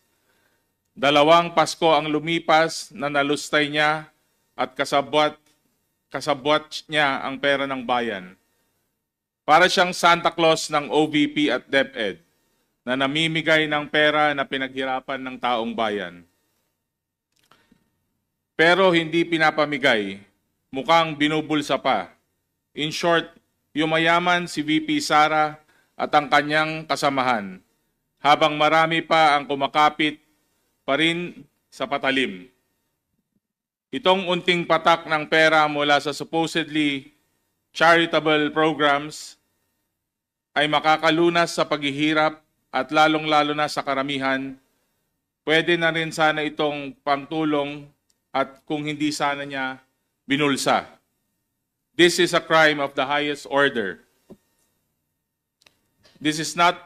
2 Pasko ang lumipas na nalustay niya at kasabwat niya ang pera ng bayan. Para siyang Santa Claus ng OVP at DepEd na namimigay ng pera na pinaghirapan ng taong bayan. Pero hindi pinapamigay, mukhang binubulsa pa. In short, yumayaman si VP Sara at ang kanyang kasamahan, habang marami pa ang kumakapit pa rin sa patalim. Itong unting patak ng pera mula sa supposedly charitable programs ay makakalunas sa paghihirap at lalong-lalo na sa karamihan. Pwede na rin sana itong pangtulong at kung hindi sana niya binulsa. This is a crime of the highest order. This is not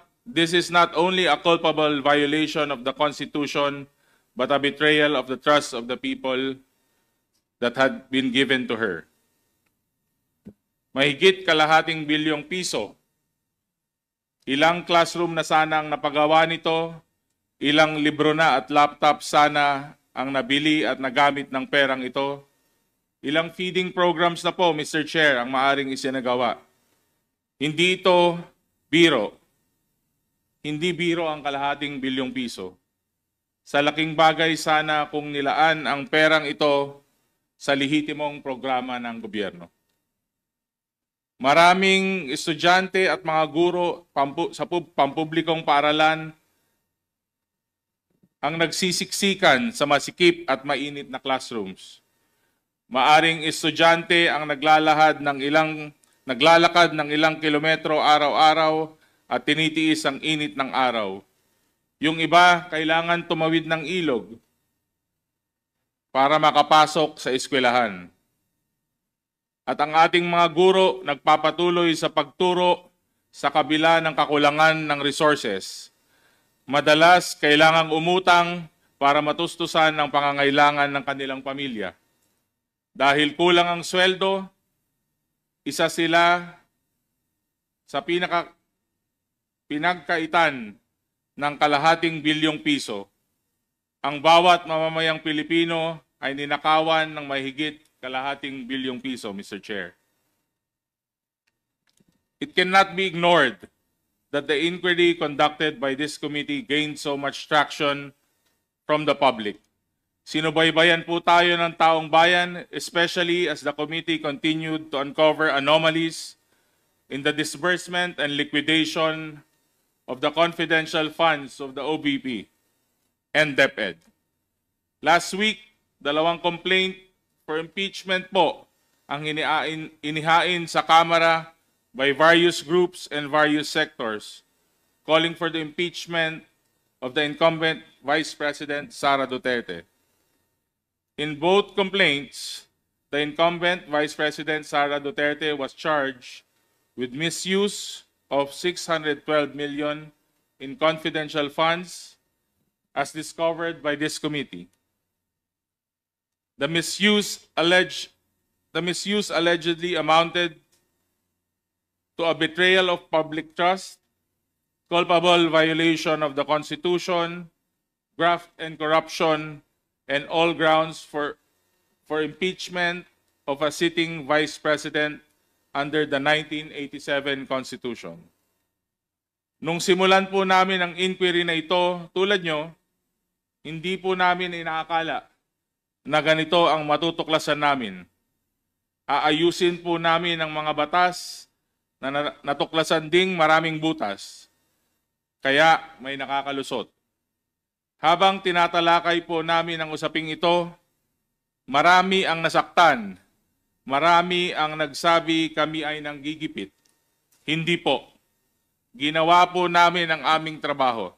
only a culpable violation of the Constitution, but a betrayal of the trust of the people that had been given to her. Mahigit kalahating bilyong piso. Ilang classroom na sana ang napagawa nito, ilang libro na at laptop sana ang nabili at nagamit ng perang ito. Ilang feeding programs na po, Mr. Chair, ang maaring isinagawa. Hindi ito biro. Hindi biro ang kalahating bilyong piso. Sa laking bagay sana kung nilaan ang perang ito sa lehitimong programa ng gobyerno. Maraming estudyante at mga guro sa pampublikong paaralan ang nagsisiksikan sa masikip at mainit na classrooms. Maaring estudyante ang naglalakad ng ilang kilometro araw-araw at tinitiis ang init ng araw. Yung iba, kailangan tumawid ng ilog para makapasok sa eskwelahan. At ang ating mga guro nagpapatuloy sa pagturo sa kabila ng kakulangan ng resources. Madalas, kailangang umutang para matustusan ang pangangailangan ng kanilang pamilya. Dahil kulang ang sweldo, isa sila sa pinagkaitan ng kalahating bilyong piso. Ang bawat mamamayang Pilipino ay ninakawan ng mahigit kalahating bilyong piso, Mr. Chair. It cannot be ignored that the inquiry conducted by this committee gained so much traction from the public. Sinubaybayan po tayo ng taong bayan, especially as the committee continued to uncover anomalies in the disbursement and liquidation of the confidential funds of the OVP and DepEd. Last week, 2 complaint for impeachment po ang inihain sa Kamara by various groups and various sectors, calling for the impeachment of the incumbent Vice President Sara Duterte. In both complaints, the incumbent Vice President Sara Duterte was charged with misuse of 612 million in confidential funds as discovered by this committee. The misuse allegedly amounted to a betrayal of public trust, culpable violation of the Constitution, graft and corruption, and all grounds for impeachment of a sitting Vice President under the 1987 Constitution. Nung simulan po namin ang inquiry na ito, tulad nyo, hindi po namin inaakala na ganito ang matutuklasan namin. Aayusin po namin ang mga batas na natuklasan ding maraming butas. Kaya may nakakalusot. Habang tinatalakay po namin ang usaping ito, marami ang nasaktan. Marami ang nagsabi kami ay nanggigipit. Hindi po. Ginawa po namin ang aming trabaho.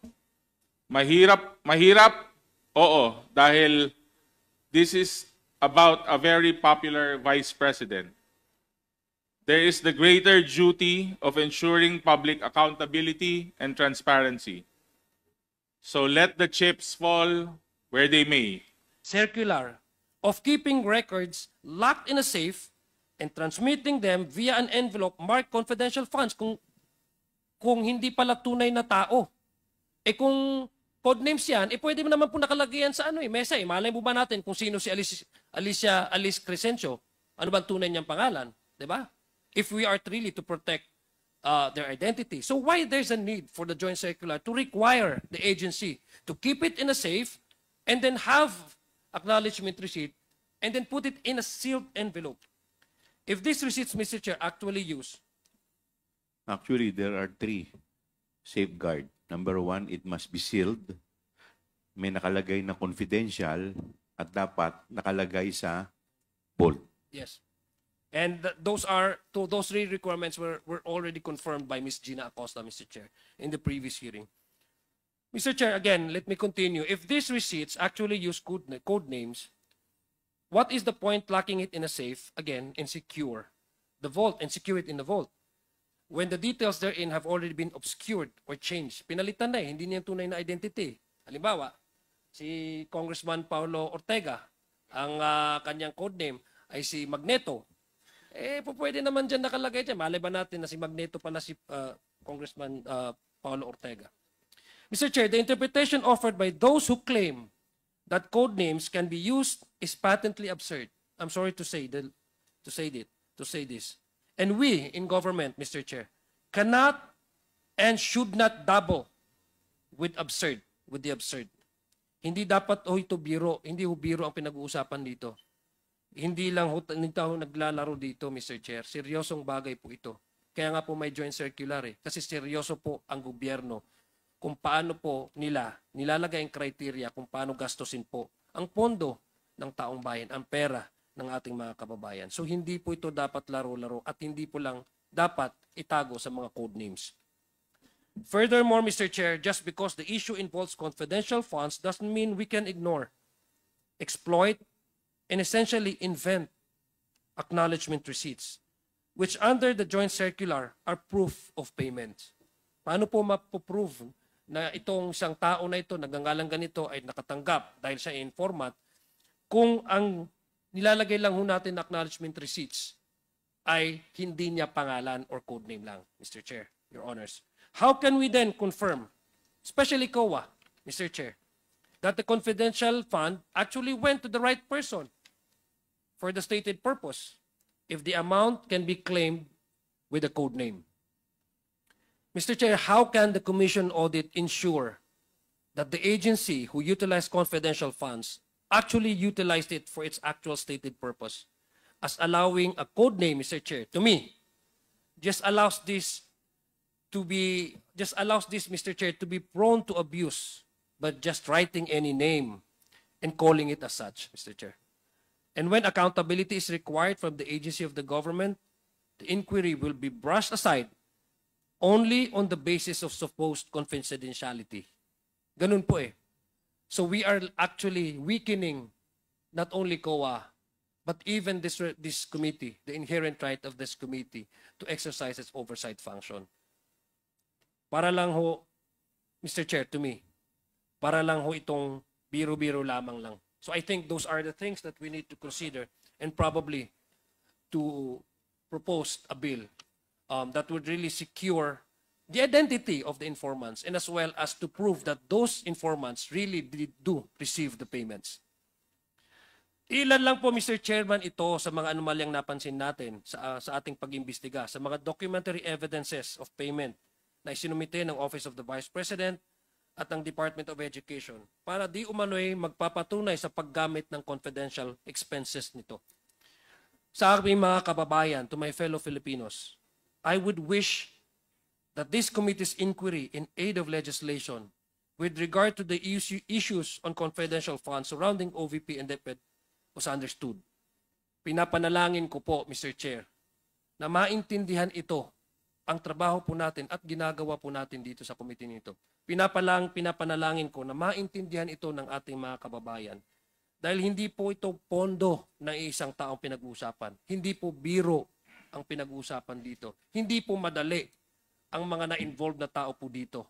Mahirap? Oo, dahil this is about a very popular Vice President. There is the greater duty of ensuring public accountability and transparency. So let the chips fall where they may. Circular of keeping records locked in a safe and transmitting them via an envelope marked confidential funds kung hindi pala tunay na tao. Kung codenames yan, pwede mo naman po nakalagay yan sa mesa. Malay mo ba natin kung sino si Alice Crescencio? Ano ba tunay niyang pangalan? Diba? If we are really to protect their identity. So why there's a need for the joint circular to require the agency to keep it in a safe and then have acknowledgement receipt and then put it in a sealed envelope? If these receipts, Mr. Chair, actually used, Actually, there are 3 safeguard. Number 1, it must be sealed. May nakalagay na confidential at dapat nakalagay sa vault. yes. And those 3 requirements were already confirmed by Ms. Gina Acosta, Mr. Chair, in the previous hearing. Mr. Chair, again, let me continue. If these receipts actually use code names, what is the point locking it in a safe, again, and secure the vault and secure it in the vault? When the details therein have already been obscured or changed, pinalitan na hindi niya tunay na identity. Halimbawa, si Congressman Paulo Ortega, ang kanyang codename ay si Magneto. Pwede naman dyan nakalagay dyan. Malay ba natin na si Magneto pala si Congressman Paulo Ortega? Mr. Chair, the interpretation offered by those who claim that code names can be used is patently absurd. I'm sorry to say this. And we in government, Mr. Chair, cannot and should not dabble with the absurd. Hindi dapat ito biro, hindi biro ang pinag-uusapan dito. Hindi lang naglalaro dito, Mr. Chair. Seryosong bagay po ito. Kaya nga po may joint circular Kasi seryoso po ang gobyerno kung paano po nilalagay ang criteria kung paano gastusin po ang pondo ng taong bayan, ang pera ng ating mga kababayan. So hindi po ito dapat laro-laro at hindi po lang dapat itago sa mga code names. Furthermore, Mr. Chair, just because the issue involves confidential funds doesn't mean we can ignore, exploit, and essentially invent acknowledgement receipts, which under the joint circular are proof of payment. Paano po mapoprove na itong isang tao na ito, nagngangalang ganito, ay nakatanggap dahil siya informant, kung ang nilalagay lang natin na acknowledgement receipts ay hindi niya pangalan or code name lang, Mr. Chair, Your Honors. How can we then confirm, especially COA, Mr. Chair, that the confidential fund actually went to the right person for the stated purpose if the amount can be claimed with a code name? Mr. Chair, how can the Commission audit ensure that the agency who utilized confidential funds actually utilized it for its actual stated purpose, as allowing a code name, Mr. Chair, to me, just allows this, Mr. Chair, to be prone to abuse, but just writing any name and calling it as such, Mr. Chair. And when accountability is required from the agency of the government, the inquiry will be brushed aside only on the basis of supposed confidentiality. Ganun po So we are actually weakening not only COA, but even this committee, the inherent right of this committee to exercise its oversight function. Para lang ho, Mr. Chair, to me, para lang ho itong biro-biro lamang lang. So I think those are the things that we need to consider and probably to propose a bill that would really secure the identity of the informants and as well as to prove that those informants really do receive the payments. Ilan lang po, Mr. Chairman, ito sa mga anomalyang napansin natin sa ating pag-imbestiga, sa mga documentary evidences of payment na isinumite ng Office of the Vice President at ng Department of Education para di umano'y magpapatunay sa paggamit ng confidential expenses nito. Sa aming mga kababayan, to my fellow Filipinos, I would wish that this committee's inquiry in aid of legislation with regard to the issues on confidential funds surrounding OVP and DepEd was understood. Pinapanalangin ko po, Mr. Chair, na maintindihan ito ang trabaho po natin at ginagawa po natin dito sa committee nito. Pinapanalangin ko na maintindihan ito ng ating mga kababayan. Dahil hindi po ito pondo ng isang taong pinag-uusapan. Hindi po biro ang pinag-uusapan dito. Hindi po madali ang mga na-involved na tao po dito.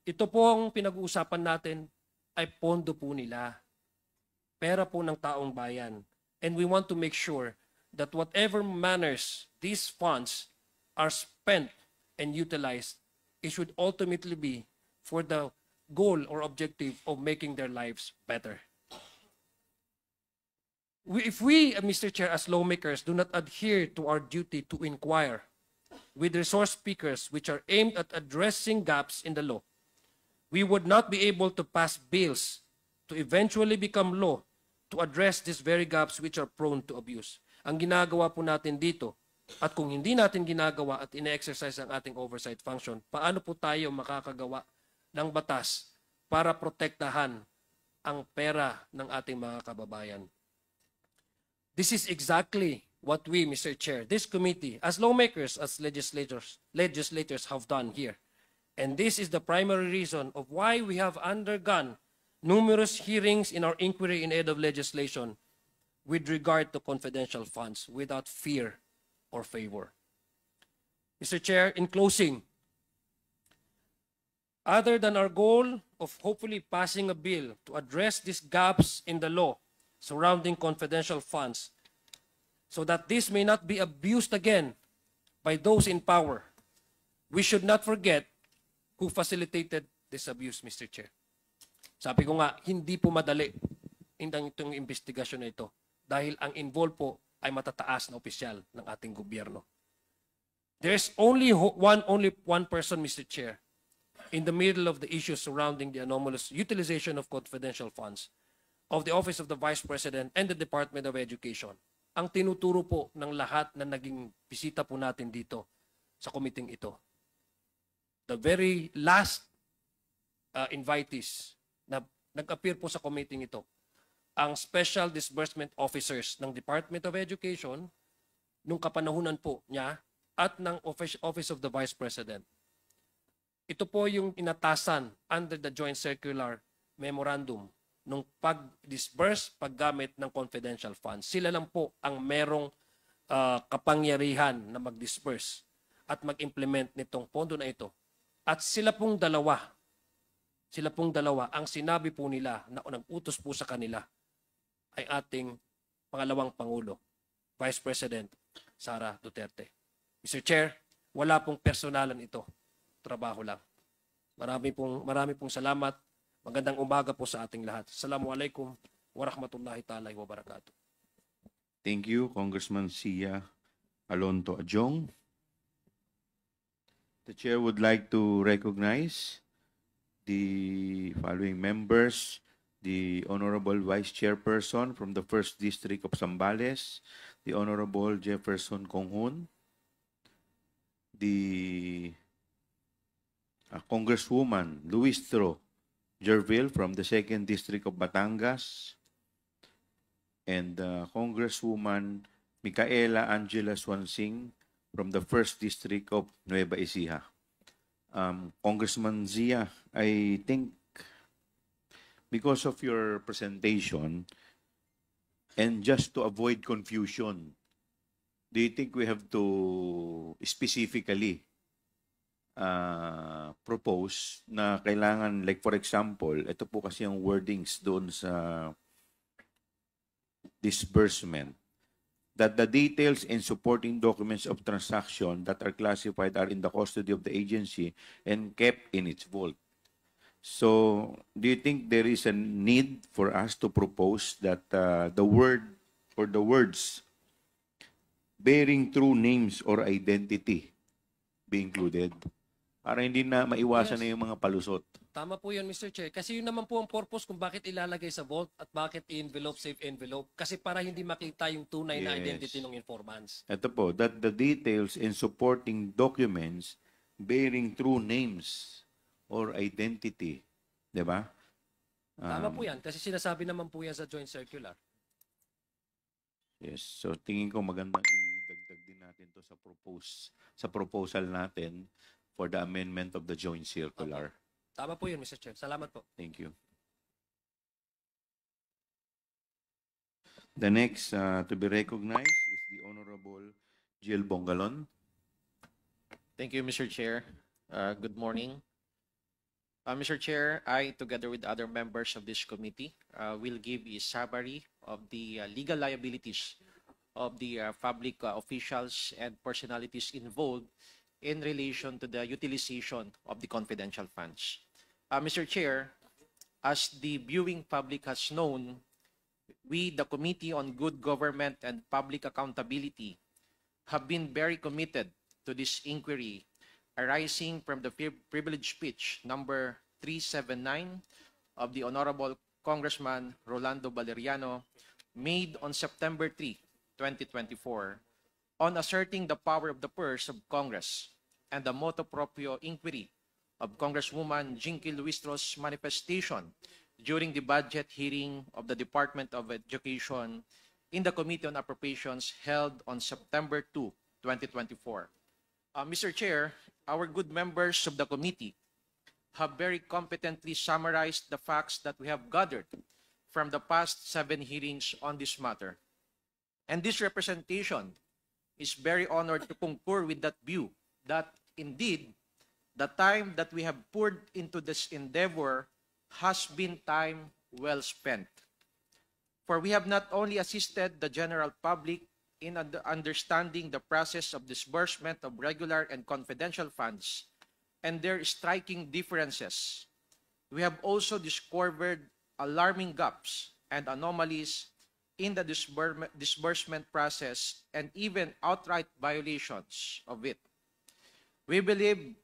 Ito po ang pinag-uusapan natin ay pondo po nila. Pera po ng taong bayan. And we want to make sure that whatever manners these funds are spent and utilized, it should ultimately be for the goal or objective of making their lives better. If we, Mr. Chair, as lawmakers, do not adhere to our duty to inquire with resource speakers which are aimed at addressing gaps in the law, we would not be able to pass bills to eventually become law to address these very gaps which are prone to abuse. Ang ginagawa po natin dito, at kung hindi natin ginagawa at ine-exercise ang ating oversight function, paano po tayo makakagawa ng batas para protektahan ang pera ng ating mga kababayan? This is exactly what we, Mr. Chair, this committee, as lawmakers, as legislators have done here. And this is the primary reason of why we have undergone numerous hearings in our inquiry in aid of legislation with regard to confidential funds without fear or favor. Mr. Chair, in closing, other than our goal of hopefully passing a bill to address these gaps in the law surrounding confidential funds so that this may not be abused again by those in power, we should not forget who facilitated this abuse, Mr. Chair. Sabi ko nga, hindi po madali itong investigasyon na ito dahil ang involved po ay matataas na opisyal ng ating gobyerno. There's only one person, Mr. Chair, in the middle of the issues surrounding the anomalous utilization of confidential funds of the Office of the Vice President and the Department of Education. Ang tinuturo po ng lahat na naging bisita po natin dito sa committee ito. The very last invitees na nag-appear po sa committee ito, ang Special Disbursement Officers ng Department of Education nung kapanahunan po niya at ng Office of the Vice President. Ito po yung inatasan under the Joint Circular Memorandum nung pag-disburse, paggamit ng confidential funds. Sila lang po ang merong kapangyarihan na mag-disburse at mag-implement nitong pondo na ito. At sila pong dalawa, ang sinabi po nila na nag-utos po sa kanila ay ating pangalawang Pangulo, Vice President Sara Duterte. Mr. Chair, wala pong personalan ito. Trabaho lang. Marami pong salamat. Magandang umaga po sa ating lahat. Assalamualaikum warahmatullahi ta'ala wabarakatuh. Thank you, Congressman Sia Alonto Adjong. The Chair would like to recognize the following members: the Honorable Vice Chairperson from the 1st District of Zambales, the Honorable Jefferson Conghun, the Congresswoman Luistro Jervil from the 2nd District of Batangas, and Congresswoman Micaela Angela Swansing from the 1st District of Nueva Ecija. Congressman Zia, I think because of your presentation and just to avoid confusion, do you think we have to specifically propose na kailangan, like for example, ito po kasi yung wordings doon sa disbursement, that the details and supporting documents of transaction that are classified are in the custody of the agency and kept in its vault. So, do you think there is a need for us to propose that the word or the words bearing true names or identity be included? Para hindi na maiwasan Yes. na yung mga palusot. Tama po yun, Mr. Chair. Kasi yun naman po ang purpose kung bakit ilalagay sa vault at bakit envelope, safe envelope. Kasi para hindi makita yung tunay na Yes. identity ng informants. Ito po, that the details in supporting documents bearing true names or identity. Di ba? Tama po yan. Kasi sinasabi naman po yan sa joint circular. Yes. So tingin ko magandang idagdag din natin to sa proposal natin for the amendment of the joint circular. Tama po yun, Mr. Chair. Salamat po. Thank you. The next to be recognized is the Honorable Jill Bongalon. Thank you, Mr. Chair. Good morning. Mr. Chair, I, together with other members of this committee, will give a summary of the legal liabilities of the public officials and personalities involved in relation to the utilization of the confidential funds. Mr. Chair, as the viewing public has known, we, the Committee on Good Government and Public Accountability, have been very committed to this inquiry arising from the privilege speech number 379 of the Honorable Congressman Rolando Valeriano made on September 3, 2024, on asserting the power of the purse of Congress and the motu proprio inquiry of Congresswoman Jinky Luistros' manifestation during the budget hearing of the Department of Education in the Committee on Appropriations held on September 2, 2024. Mr. Chair, our good members of the committee have very competently summarized the facts that we have gathered from the past 7 hearings on this matter. And this representation is very honored to concur with that view that indeed the time that we have poured into this endeavor has been time well spent. For we have not only assisted the general public in understanding the process of disbursement of regular and confidential funds and their striking differences, we have also discovered alarming gaps and anomalies in the disbursement process and even outright violations of it. We believe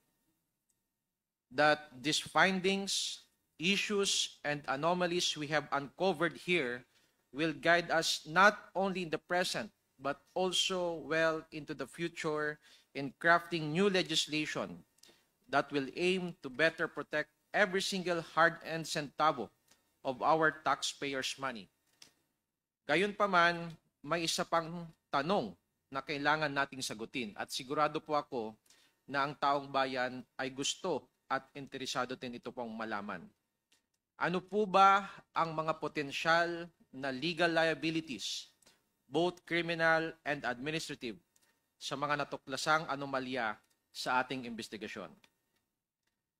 that these findings, issues, and anomalies we have uncovered here will guide us not only in the present, but also well into the future in crafting new legislation that will aim to better protect every single hard-earned centavo of our taxpayers' money. Gayunpaman, may isa pang tanong na kailangan nating sagutin at sigurado po ako na ang taong bayan ay gusto at interesado din ito pong malaman. Ano po ba ang mga potensyal na legal liabilities, both criminal and administrative, sa mga natuklasang anomalya sa ating investigasyon?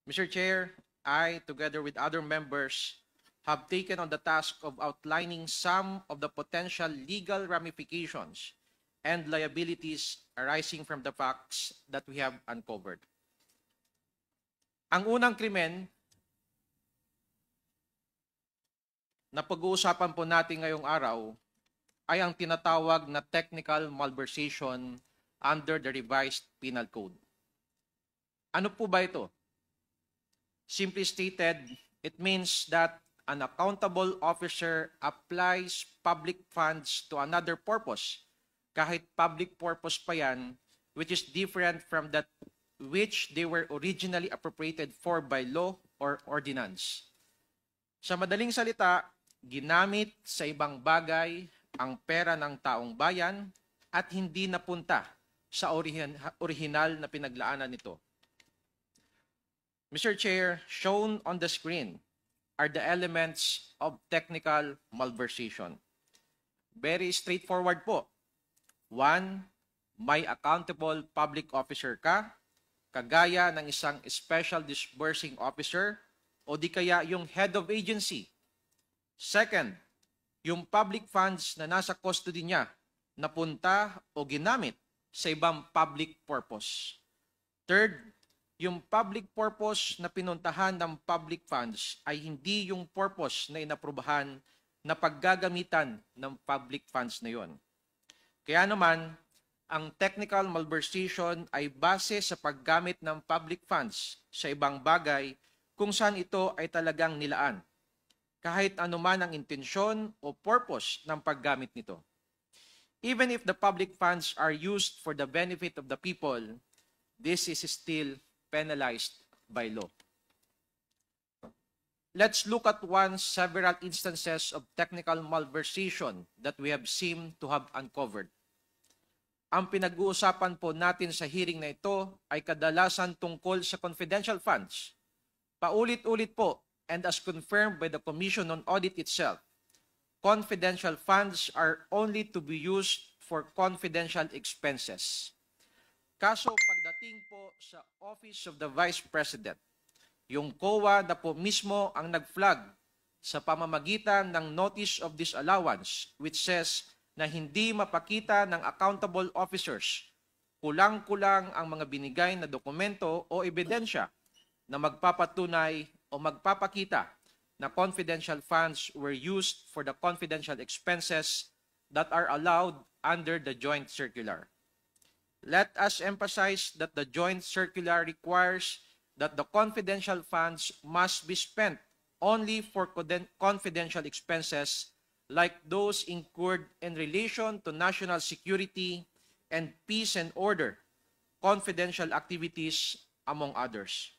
Mr. Chair, I, together with other members, have taken on the task of outlining some of the potential legal ramifications and liabilities arising from the facts that we have uncovered. Ang unang krimen na pag-uusapan po natin ngayong araw ay ang tinatawag na technical malversation under the revised penal code. Ano po ba ito? Simply stated, it means that an accountable officer applies public funds to another purpose, kahit public purpose pa yan, which is different from that which they were originally appropriated for by law or ordinance. Sa madaling salita, ginamit sa ibang bagay ang pera ng taong bayan at hindi napunta sa orihinal na pinaglaanan nito. Mr. Chair, shown on the screen are the elements of technical malversation. Very straightforward po. 1, may accountable public officer ka, kagaya ng isang special disbursing officer o di kaya yung head of agency. Second, yung public funds na nasa custody niya napunta o ginamit sa ibang public purpose. Third, yung public purpose na pinuntahan ng public funds ay hindi yung purpose na inaprubahan na paggagamitan ng public funds na yon. Kaya naman, ang technical malversation ay base sa paggamit ng public funds sa ibang bagay kung saan ito ay talagang nilaan, kahit anuman ang intensyon o purpose ng paggamit nito. Even if the public funds are used for the benefit of the people, this is still penalized by law. Let's look at several instances of technical malversation that we have seemed to have uncovered. Ang pinag-uusapan po natin sa hearing na ito ay kadalasan tungkol sa confidential funds. Paulit-ulit po, and as confirmed by the Commission on Audit itself, confidential funds are only to be used for confidential expenses. Kaso pagdating po sa Office of the Vice President, yung COA na po mismo ang nag-flag sa pamamagitan ng Notice of Disallowance which says na hindi mapakita ng accountable officers kulang-kulang ang mga binigay na dokumento o ebidensya na magpapatunay o magpapakita na confidential funds were used for the confidential expenses that are allowed under the Joint Circular. Let us emphasize that the Joint Circular requires that the confidential funds must be spent only for confidential expenses like those incurred in relation to national security and peace and order, confidential activities, among others.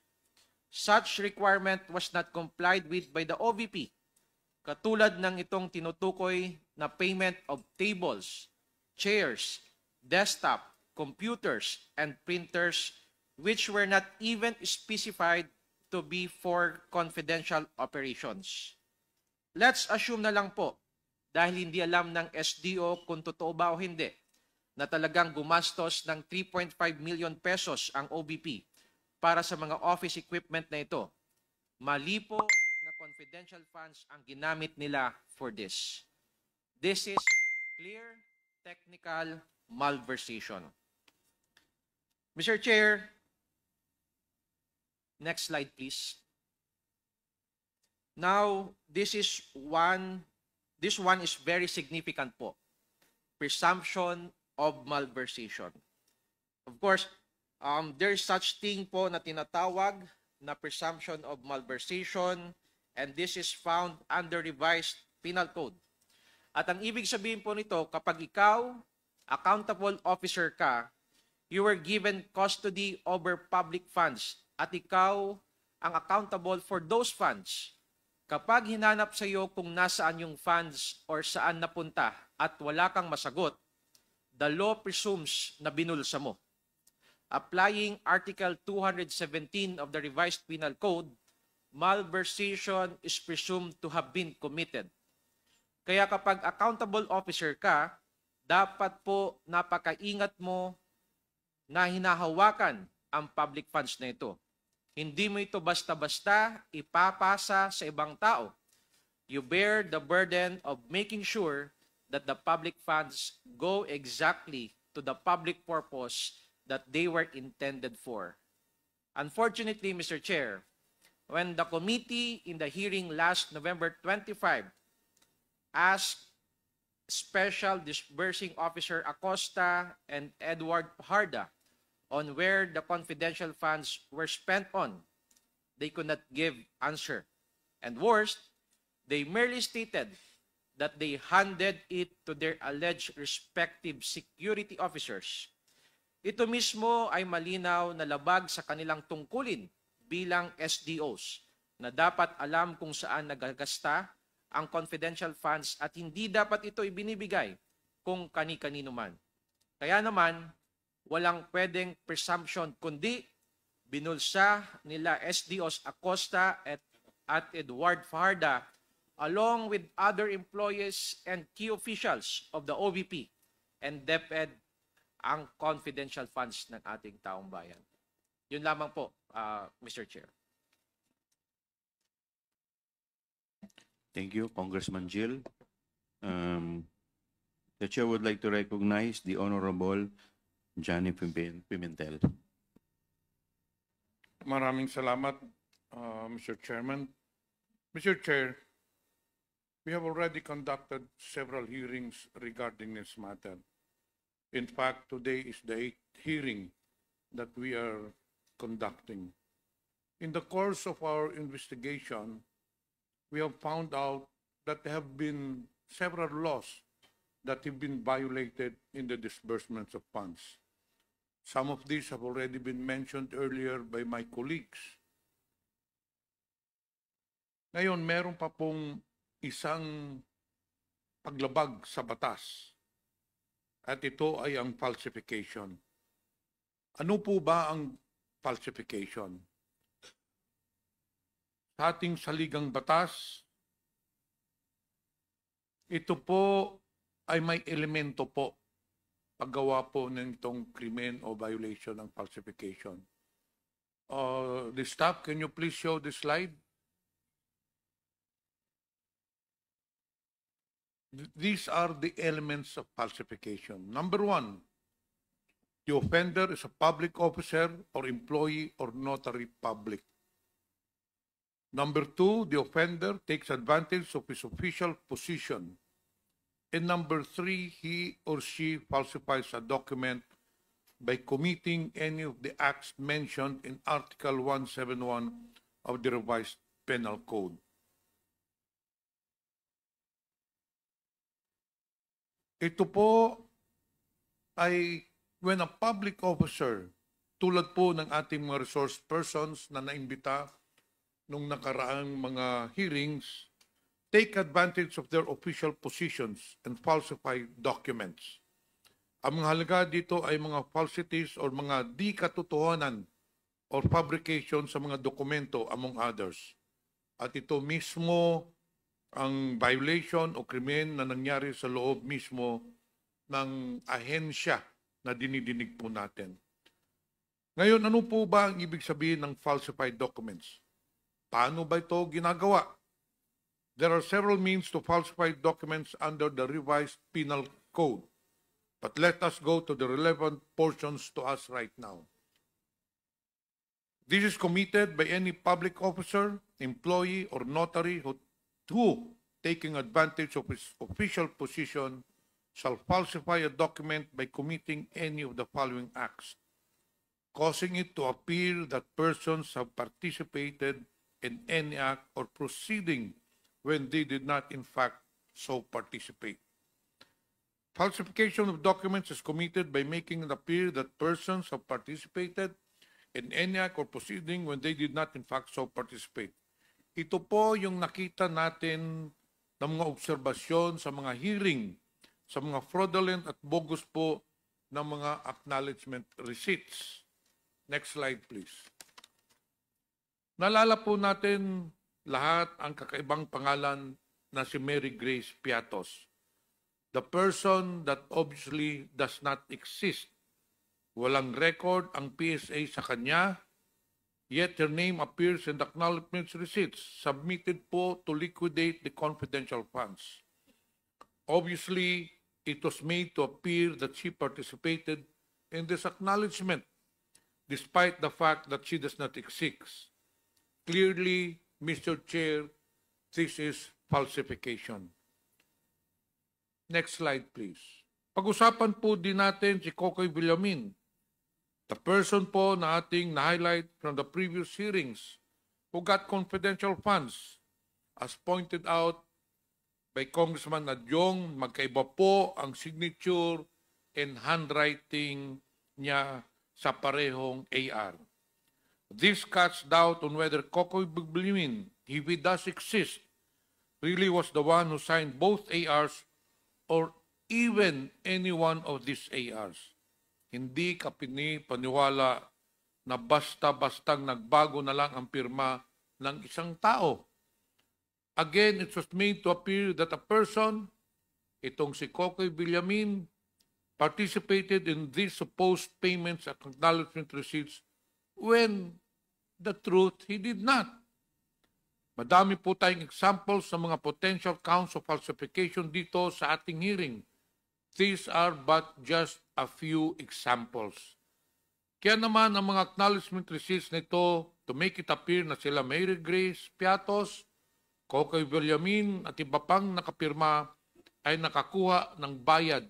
Such requirement was not complied with by the OVP, katulad ng itong tinutukoy na payment of tables, chairs, desktop, computers, and printers which were not even specified to be for confidential operations. Let's assume na lang po, dahil hindi alam ng SDO kung totoo ba o hindi, na talagang gumastos ng 3.5 million pesos ang OVP para sa mga office equipment na ito. Mali po na confidential funds ang ginamit nila for this. This is clear technical malversation. Mr. Chair, next slide please. Now, this one is very significant po. Presumption of malversation. Of course, there is such thing po na tinatawag na presumption of malversation, and this is found under revised penal code. At ang ibig sabihin po nito, kapag ikaw, accountable officer ka, you were given custody over public funds at ikaw ang accountable for those funds. Kapag hinanap sa iyo kung nasaan yung funds or saan napunta at wala kang masagot, the law presumes na binulsa mo. Applying Article 217 of the Revised Penal Code, malversation is presumed to have been committed. Kaya kapag accountable officer ka, dapat po napakaingat mo na hinahawakan ang public funds na ito. Hindi mo ito basta-basta ipapasa sa ibang tao. You bear the burden of making sure that the public funds go exactly to the public purpose that they were intended for. Unfortunately, Mr. Chair, when the committee in the hearing last November 25 asked Special Disbursing Officer Acosta and Edward Pajarda on where the confidential funds were spent on, they could not give answer. And worst, they merely stated that they handed it to their alleged respective security officers. Ito mismo ay malinaw na labag sa kanilang tungkulin bilang SDOs na dapat alam kung saan nagagasta ang confidential funds at hindi dapat ito ibinibigay kung kani-kanino man. Kaya naman, walang pwedeng presumption kundi binulsa nila SDOs Acosta at Edward Fajarda along with other employees and key officials of the OVP and DepEd ang confidential funds ng ating taong bayan. Yun lamang po, Mr. Chair. Thank you, Congressman Jill. The Chair would like to recognize the Honorable Johnny Pimentel. Maraming salamat, Mr. Chairman. Mr. Chair, we have already conducted several hearings regarding this matter. In fact, today is the 8th hearing that we are conducting. In the course of our investigation, we have found out that there have been several laws that have been violated in the disbursements of funds. Some of these have already been mentioned earlier by my colleagues. Ngayon, meron pa pong isang paglabag sa batas at ito ay ang falsification. Ano po ba ang falsification? Sa ating saligang batas, ito po ay may elemento po paggawa po ng itong krimen o violation ng falsification. The staff, can you please show the slide? These are the elements of falsification. Number one, the offender is a public officer or employee or notary public. Number two, the offender takes advantage of his official position. And number three, he or she falsifies a document by committing any of the acts mentioned in Article 171 of the Revised Penal Code. Ito po ay when a public officer, tulad po ng ating mga resource persons na naimbita nung nakaraang mga hearings, take advantage of their official positions and falsify documents. Ang mga halaga dito ay mga falsities or mga di katotohanan or fabrication sa mga dokumento among others. At ito mismo ang violation o krimen na nangyari sa loob mismo ng ahensya na dinidinig po natin. Ngayon, ano po ba ang ibig sabihin ng falsified documents? Paano ba ito ginagawa? There are several means to falsify documents under the Revised Penal Code. But let us go to the relevant portions to us right now. This is committed by any public officer, employee, or notary who, taking advantage of his official position, shall falsify a document by committing any of the following acts, causing it to appear that persons have participated in any act or proceeding when they did not in fact so participate. Falsification of documents is committed by making it appear that persons have participated in any act or proceeding when they did not in fact so participate. Ito po yung nakita natin ng mga obserbasyon sa mga hearing, sa mga fraudulent at bogus po ng mga acknowledgement receipts. Next slide, please. Nalala po natin lahat ang kakaibang pangalan na si Mary Grace Piatos. The person that obviously does not exist. Walang record ang PSA sa kanya, yet her name appears in the acknowledgement receipts submitted po to liquidate the confidential funds. Obviously, it was made to appear that she participated in this acknowledgement, despite the fact that she does not exist. Clearly, Mr. Chair, this is falsification. Next slide, please. Pag-usapan po din natin si Kokoy Villamin, the person po na ating na-highlight from the previous hearings who got confidential funds. As pointed out by Congressman Nadyong, magkaiba po ang signature and handwriting niya sa parehong AR. This cuts doubt on whether Kokoy Villamin, if he does exist, really was the one who signed both ARs or even any one of these ARs. Hindi ka paniwala na basta-bastang nagbago na lang ang pirma ng isang tao. Again, it was made to appear that a person, itong si Kokoy Villamin, participated in these supposed payments at acknowledgement receipts when the truth, he did not. Madami po tayong examples sa mga potential counts of falsification dito sa ating hearing. These are but just a few examples. Kaya naman ang mga acknowledgement receipts nito to make it appear na sila Mary Grace Piatos, Kokoy Villamin at iba pang nakapirma ay nakakuha ng bayad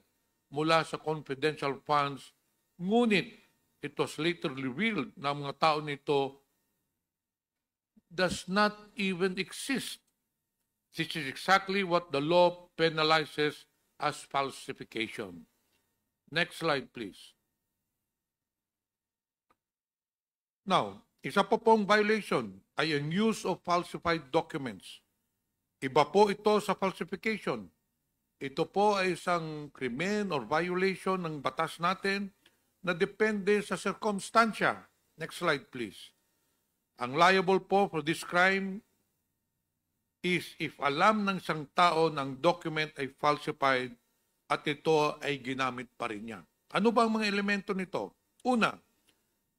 mula sa confidential funds. Ngunit it was later revealed na ang mga tao nito does not even exist. This is exactly what the law penalizes as falsification. Next slide, please. Now, isa po pong violation ay ang use of falsified documents. Iba po ito sa falsification. Ito po ay isang krimen or violation ng batas natin na depende sa circumstansya. Next slide, please. Ang liable po for this crime is if alam ng isang tao na ang document ay falsified at ito ay ginamit pa rin niya. Ano ba ang mga elemento nito? Una,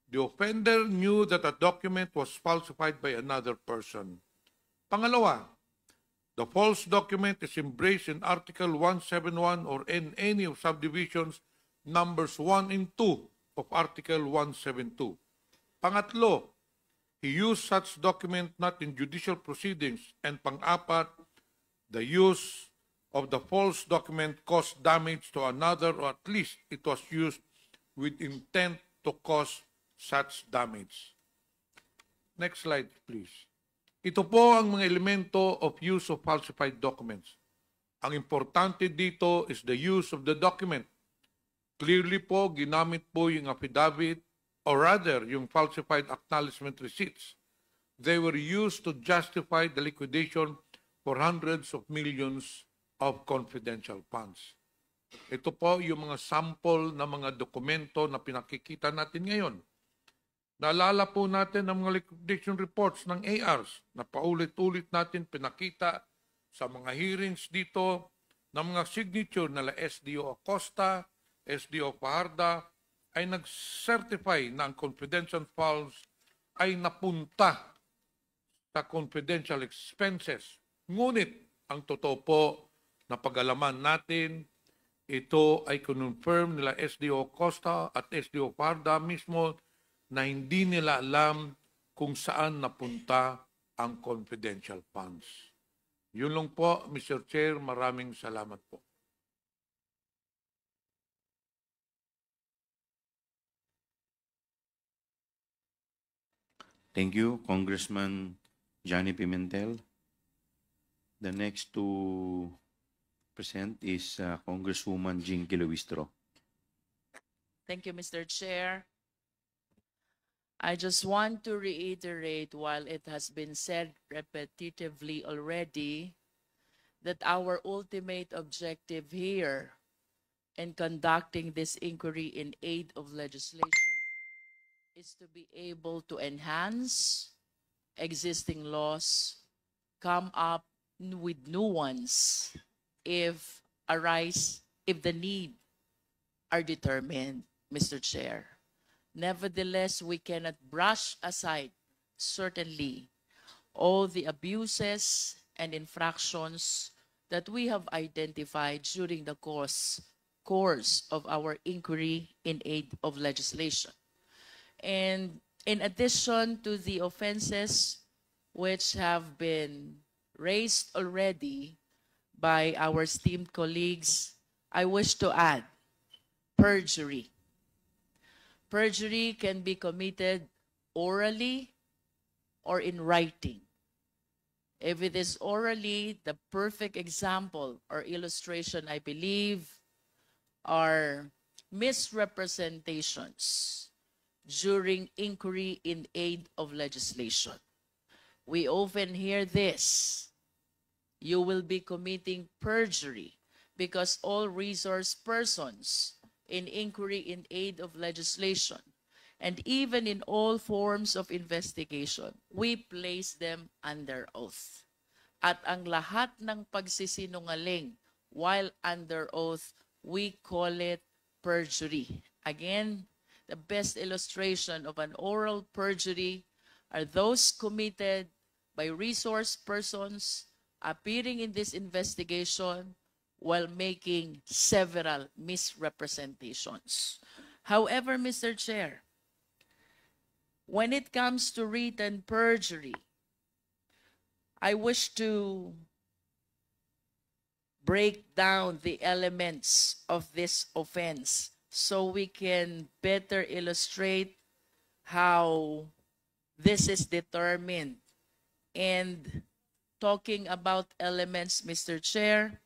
the offender knew that a document was falsified by another person. Pangalawa, the false document is embraced in Article 171 or in any of subdivisions numbers 1 and 2 of Article 172. Pangatlo, he used such document not in judicial proceedings. And pang-apat, the use of the false document caused damage to another or at least it was used with intent to cause such damage. Next slide, please. Ito po ang mga elemento of use of falsified documents. Ang importante dito is the use of the document. Clearly po, ginamit po yung affidavit or rather yung falsified acknowledgement receipts. They were used to justify the liquidation for hundreds of millions of confidential funds. Ito po yung mga sample na mga dokumento na pinakikita natin ngayon. Naalala po natin ang mga liquidation reports ng ARs na paulit-ulit natin pinakita sa mga hearings dito ng mga signature nila SDO Acosta, SDO Fajarda, ay nag-certify na ang confidential funds ay napunta sa confidential expenses. Ngunit, ang totoo po na pag-alaman natin, ito ay confirm nila SDO Acosta at SDO Fajarda mismo na hindi nila alam kung saan napunta ang confidential funds. Yun lang po, Mr. Chair. Maraming salamat po. Thank you, Congressman Johnny Pimentel. The next to present is Congresswoman Jean Kilowistro. Thank you, Mr. Chair. I just want to reiterate, while it has been said repetitively already, that our ultimate objective here in conducting this inquiry in aid of legislation is to be able to enhance existing laws, come up with new ones if the need are determined, Mr. Chair. Nevertheless, we cannot brush aside, certainly, all the abuses and infractions that we have identified during the course of our inquiry in aid of legislation. And in addition to the offenses which have been raised already by our esteemed colleagues, I wish to add perjury. Perjury can be committed orally or in writing. If it is orally, the perfect example or illustration, I believe, are misrepresentations during inquiry in aid of legislation. We often hear this: you will be committing perjury because all resource persons in inquiry in aid of legislation and even in all forms of investigation, we place them under oath. At ang lahat ng pagsisinungaling while under oath, we call it perjury. Again, the best illustration of an oral perjury are those committed by resource persons appearing in this investigation while making several misrepresentations. However, Mr. Chair, when it comes to written perjury, I wish to break down the elements of this offense so we can better illustrate how this is determined. And talking about elements, Mr. Chair,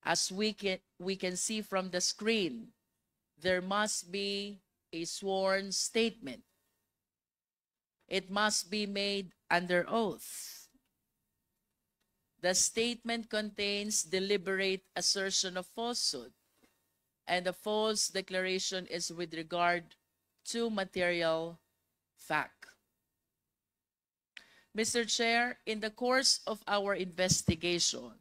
as we can see from the screen, there must be a sworn statement. It must be made under oath. The statement contains deliberate assertion of falsehood, and the false declaration is with regard to material fact. Mr. Chair, in the course of our investigation,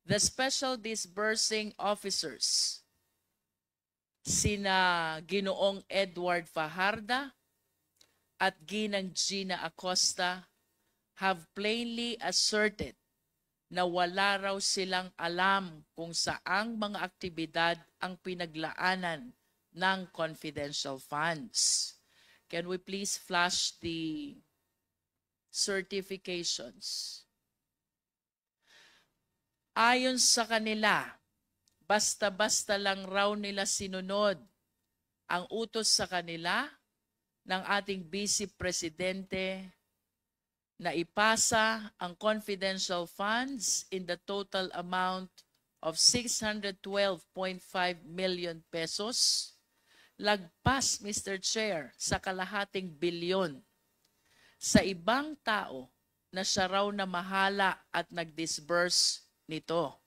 the special disbursing officers, sina Ginoong Edward Fajarda at Ginang Gina Acosta, have plainly asserted na wala raw silang alam kung saang mga aktibidad ang pinaglaanan ng confidential funds. Can we please flash the certifications? Ayon sa kanila, basta-basta lang raw nila sinunod ang utos sa kanila ng ating Vice Presidente na ipasa ang confidential funds in the total amount of 612.5 million pesos, lagpas, Mr. Chair, sa kalahating bilyon sa ibang tao na siya raw na mahala at nag-disburse nito.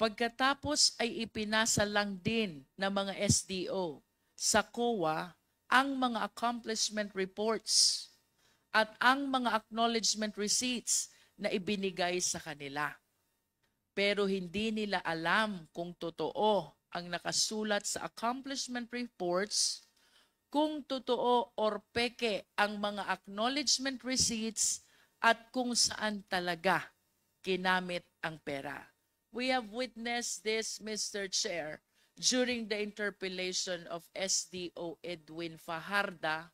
Pagkatapos ay ipinasa lang din ng mga SDO sa COA ang mga accomplishment reports at ang mga acknowledgement receipts na ibinigay sa kanila. Pero hindi nila alam kung totoo ang nakasulat sa accomplishment reports, kung totoo or peke ang mga acknowledgement receipts, at kung saan talaga kinamit ang pera. We have witnessed this, Mr. Chair, during the interpellation of SDO Edwin Fajarda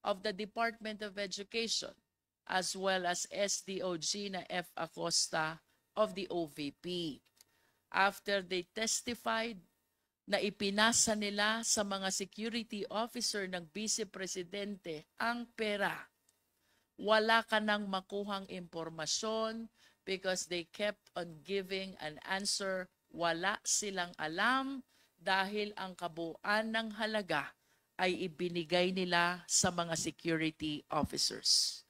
of the Department of Education, as well as SDO Gina F. Acosta of the OVP. After they testified na ipinasa nila sa mga security officer ng Vice Presidente ang pera, wala ka nang makuhang impormasyon because they kept on giving an answer. Wala silang alam dahil ang kabuuan ng halaga ay ibinigay nila sa mga security officers.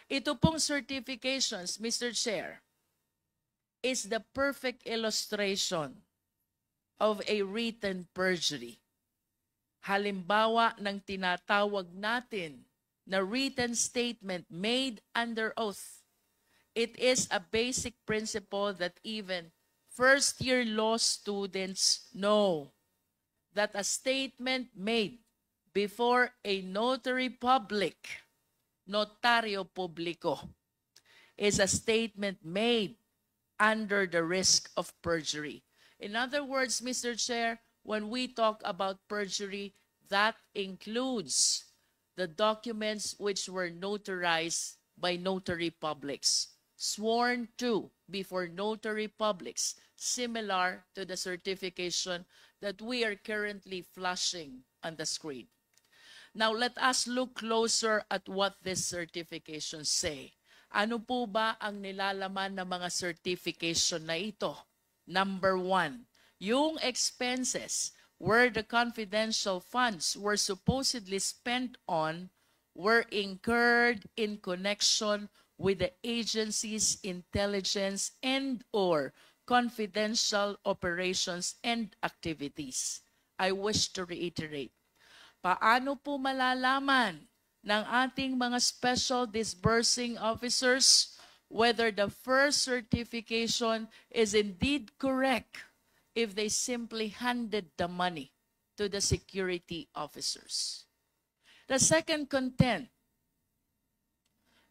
Ito pong certifications, Mr. Chair, is the perfect illustration of a written perjury. Halimbawa ng tinatawag natin na written statement made under oath. It is a basic principle that even first-year law students know that a statement made before a notary public, notario publico, is a statement made under the risk of perjury. In other words, Mr. Chair, when we talk about perjury, that includes the documents which were notarized by notary publics, sworn to before notary publics, similar to the certification that we are currently flashing on the screen. Now, let us look closer at what these certifications say. Ano po ba ang nilalaman ng mga certification na ito? Number 1, yung expenses where the confidential funds were supposedly spent on were incurred in connection with the agency's intelligence and or confidential operations and activities. I wish to reiterate, paano po malalaman ng ating mga special disbursing officers whether the first certification is indeed correct if they simply handed the money to the security officers? The second content,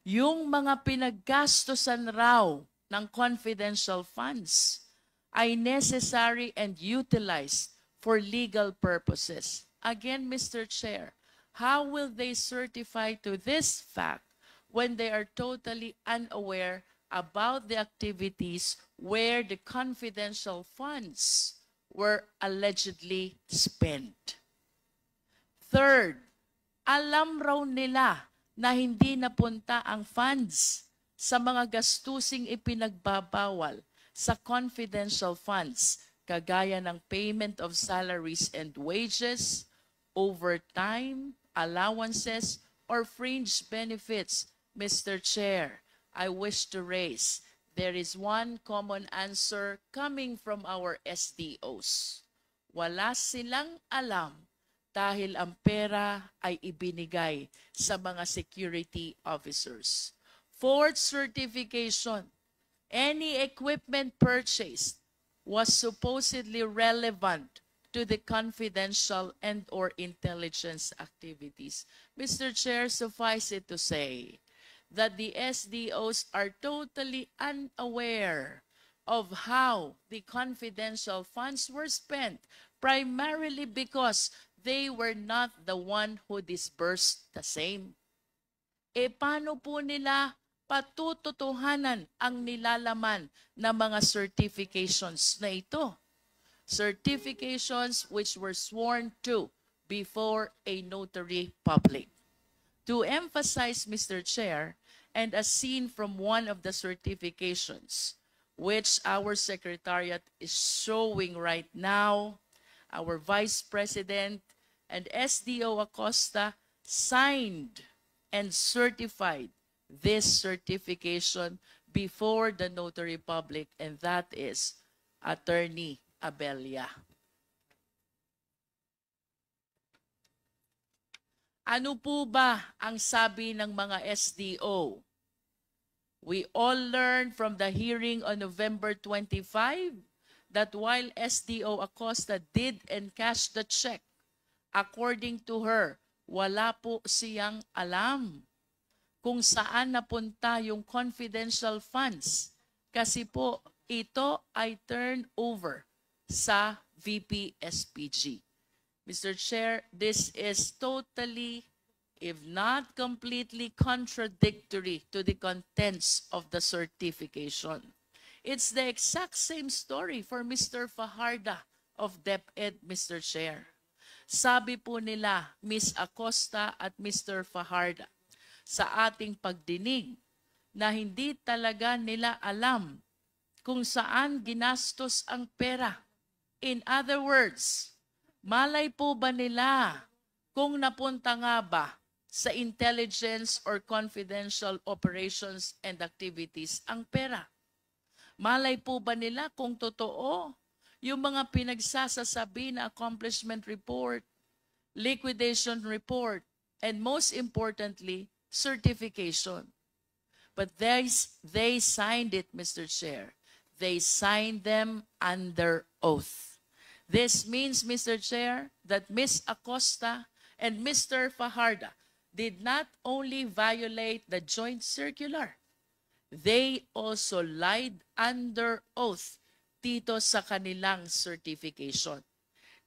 yung mga pinaggastosan raw ng confidential funds ay necessary and utilized for legal purposes. Again, Mr. Chair, how will they certify to this fact when they are totally unaware about the activities where the confidential funds were allegedly spent? Third, alam raw nila na hindi napunta ang funds sa mga gastusing ipinagbabawal sa confidential funds, kagaya ng payment of salaries and wages, overtime, allowances, or fringe benefits. Mr. Chair, I wish to raise, there is one common answer coming from our SDOs. Wala silang alam dahil ang pera ay ibinigay sa mga security officers. Fourth certification, any equipment purchased was supposedly relevant to the confidential and or intelligence activities. Mr. Chair, suffice it to say that the SDOs are totally unaware of how the confidential funds were spent, primarily because they were not the one who disbursed the same. E paano po nila patututuhanan ang nilalaman ng mga certifications na ito? Certifications which were sworn to before a notary public. To emphasize, Mr. Chair, and as seen from one of the certifications, which our Secretariat is showing right now, our Vice President and SDO Acosta signed and certified this certification before the notary public, and that is Attorney Abella. Ano po ba ang sabi ng mga SDO? We all learned from the hearing on November 25 that while SDO Acosta did encash the check, according to her, wala po siyang alam kung saan napunta yung confidential funds kasi po ito ay turn over sa VP SPG. Mr. Chair, this is totally, if not completely, contradictory to the contents of the certification. It's the exact same story for Mr. Fajarda of DepEd, Mr. Chair. Sabi po nila, Ms. Acosta at Mr. Fajarda, sa ating pagdinig na hindi talaga nila alam kung saan ginastos ang pera. In other words, malay po ba nila kung napunta nga ba sa intelligence or confidential operations and activities ang pera? Malay po ba nila kung totoo yung mga pinagsasasabi na accomplishment report, liquidation report, and most importantly, certification? But they signed it, Mr. Chair. They signed them under oath. This means, Mr. Chair, that Ms. Acosta and Mr. Fajarda did not only violate the joint circular, they also lied under oath dito sa kanilang certification.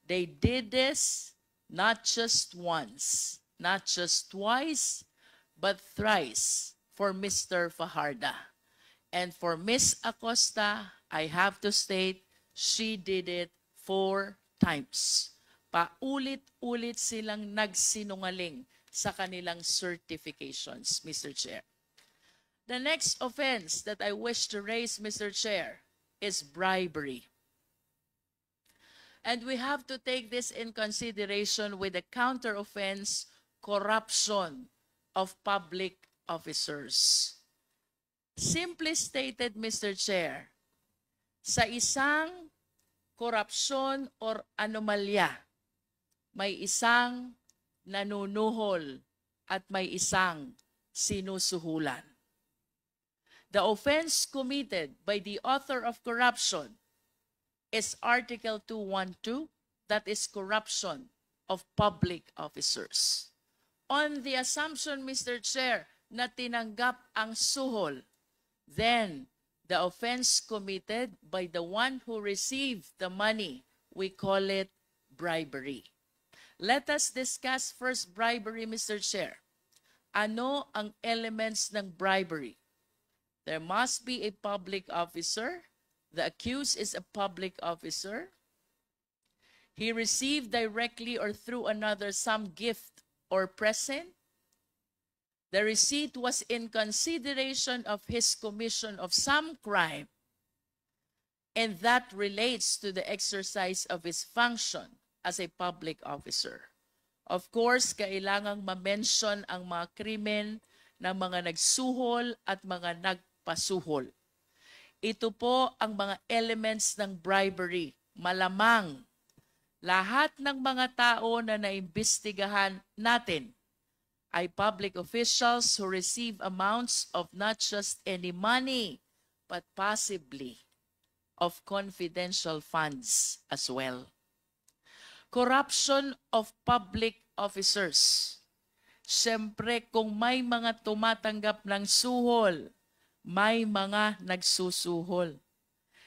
They did this not just once, not just twice, but thrice for Mr. Fajarda. And for Ms. Acosta, I have to state, she did it 4 times. Paulit-ulit silang nagsinungaling sa kanilang certifications, Mr. Chair. The next offense that I wish to raise, Mr. Chair, is bribery. And we have to take this in consideration with the counter offense, corruption of public officers. Simply stated, Mr. Chair, sa isang korupsyon or anomalya, may isang nanunuhol at may isang sinusuhulan. The offense committed by the author of corruption is Article 212, that is corruption of public officers. On the assumption, Mr. Chair, na tinanggap ang suhol, then the offense committed by the one who received the money, we call it bribery. Let us discuss first bribery, Mr. Chair. Ano ang elements ng bribery? There must be a public officer. The accused is a public officer. He received directly or through another some gift or present. The receipt was in consideration of his commission of some crime, and that relates to the exercise of his function as a public officer. Of course, kailangang ma-mention ang mga krimen ng mga nagsuhol at mga nagpasuhol. Ito po ang mga elements ng bribery. Malamang lahat ng mga tao na naimbestigahan natin ay public officials who receive amounts of not just any money, but possibly of confidential funds as well. Corruption of public officers. Siyempre, kung may mga tumatanggap ng suhol, may mga nagsusuhol.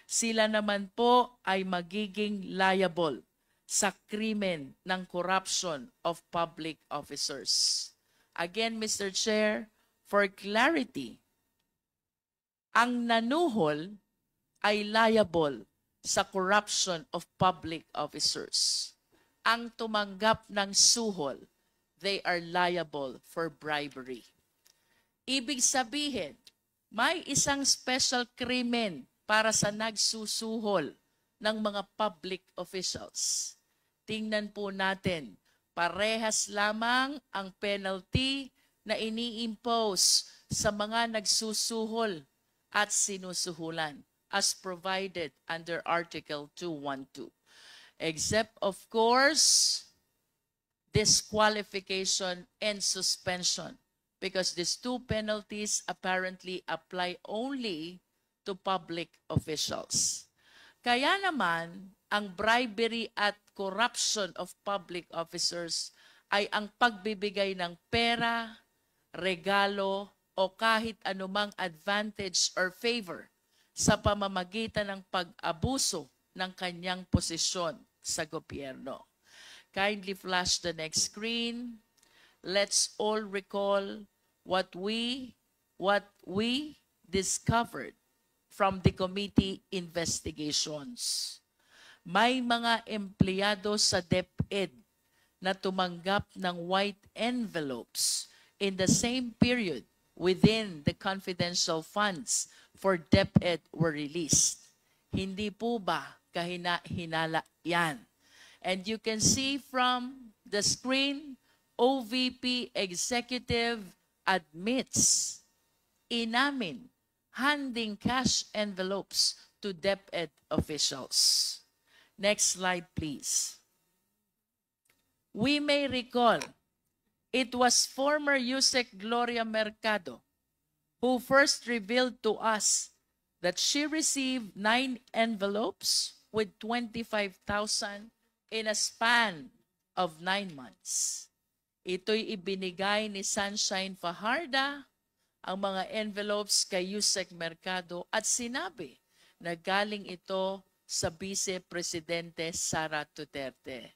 Sila naman po ay magiging liable sa krimen ng corruption of public officers. Again, Mr. Chair, for clarity, ang nanuhol ay liable sa corruption of public officers. Ang tumanggap ng suhol, they are liable for bribery. Ibig sabihin, may isang special krimen para sa nagsusuhol ng mga public officials. Tingnan po natin, parehas lamang ang penalty na ini-impose sa mga nagsusuhol at sinusuhulan as provided under Article 212. Except, of course, disqualification and suspension, because these two penalties apparently apply only to public officials. Kaya naman, ang bribery at corruption of public officers ay ang pagbibigay ng pera, regalo, o kahit anumang advantage or favor sa pamamagitan ng pag-abuso ng kanyang posisyon sa gobyerno. Kindly flash the next screen. Let's all recall what we discovered from the committee investigations. May mga empleyado sa DepEd na tumanggap ng white envelopes in the same period within the confidential funds for DepEd were released. Hindi po ba kahina-hinala yan? And you can see from the screen, OVP executive admits, inamin, handing cash envelopes to DepEd officials. Next slide, please. We may recall, it was former USEC Gloria Mercado who first revealed to us that she received 9 envelopes with 25,000 in a span of 9 months. Ito'y ibinigay ni Sunshine Fajarda, ang mga envelopes kay Yusek Mercado, at sinabi na galing ito sa Vice Presidente Sara Duterte.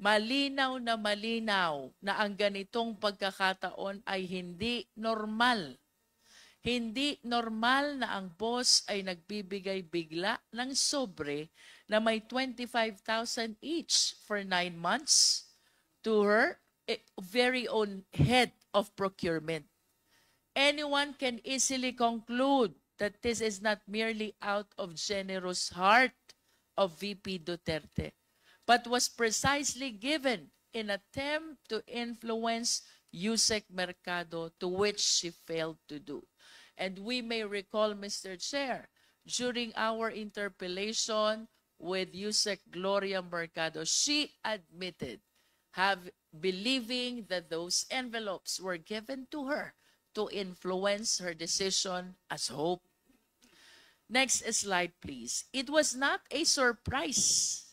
Malinaw na ang ganitong pagkakataon ay hindi normal. Hindi normal na ang boss ay nagbibigay bigla ng sobre na may 25,000 each for 9 months to her very own head of procurement. Anyone can easily conclude that this is not merely out of generous heart of VP Duterte, but was precisely given in attempt to influence Yusek Mercado, to which she failed to do. And we may recall, Mr. Chair, during our interpellation with Yusek Gloria Mercado, she admitted believing that those envelopes were given to her to influence her decision as Hope. Next slide, please. It was not a surprise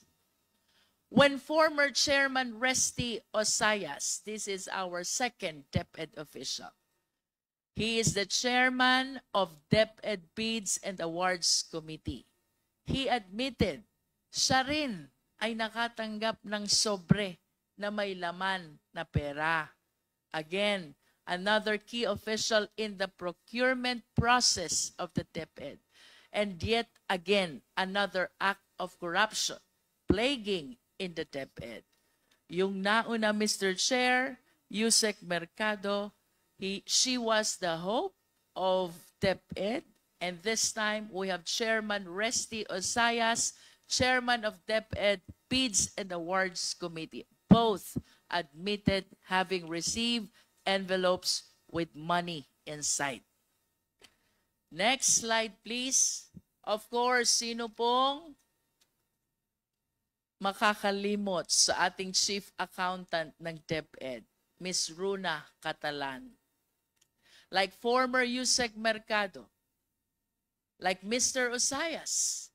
when former Chairman Resty Osayas, this is our second DepEd official, he is the chairman of DepEd Bids and Awards Committee. He admitted, siya rin ay nakatanggap ng sobre na may laman na pera. Again, another key official in the procurement process of the DepEd. And yet again, another act of corruption plaguing in the DepEd. Yung nauna, Mr. Chair, Yusek Mercado, she was the hope of DepEd. And this time, we have Chairman Resty Osayas, Chairman of DepEd Bids and Awards Committee. Both admitted having received envelopes with money inside. Next slide, please. Of course, sino pong makakalimot sa ating Chief Accountant ng DepEd, Ms. Runa Catalan. Like former Yusek Mercado, like Mr. Osayas,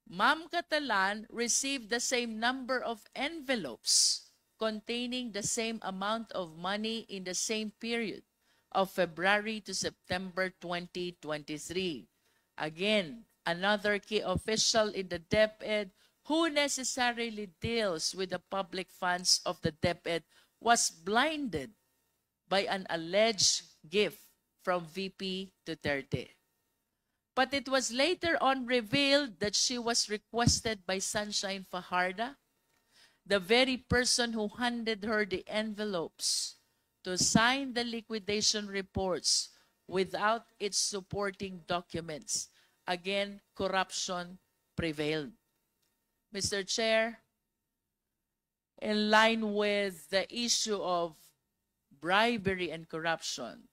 Ma'am Catalan received the same number of envelopes containing the same amount of money in the same period of February to September 2023. Again, another key official in the DepEd who necessarily deals with the public funds of the DepEd was blinded by an alleged gift from VP Duterte. But it was later on revealed that she was requested by Sunshine Fajardo, the very person who handed her the envelopes, to sign the liquidation reports without its supporting documents. Again, corruption prevailed. Mr. Chair, in line with the issue of bribery and corruption,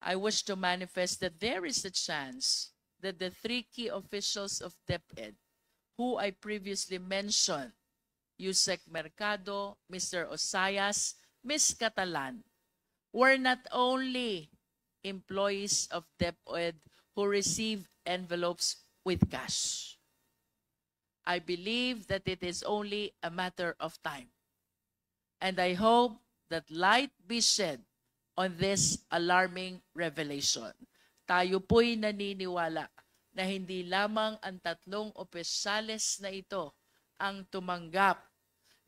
I wish to manifest that there is a chance that the three key officials of DepEd, who I previously mentioned, Yusek Mercado, Mr. Osayas, Ms. Catalan, were not only employees of DepEd who received envelopes with cash. I believe that it is only a matter of time. And I hope that light be shed on this alarming revelation. Tayo po'y naniniwala na hindi lamang ang tatlong opisyales na ito ang tumanggap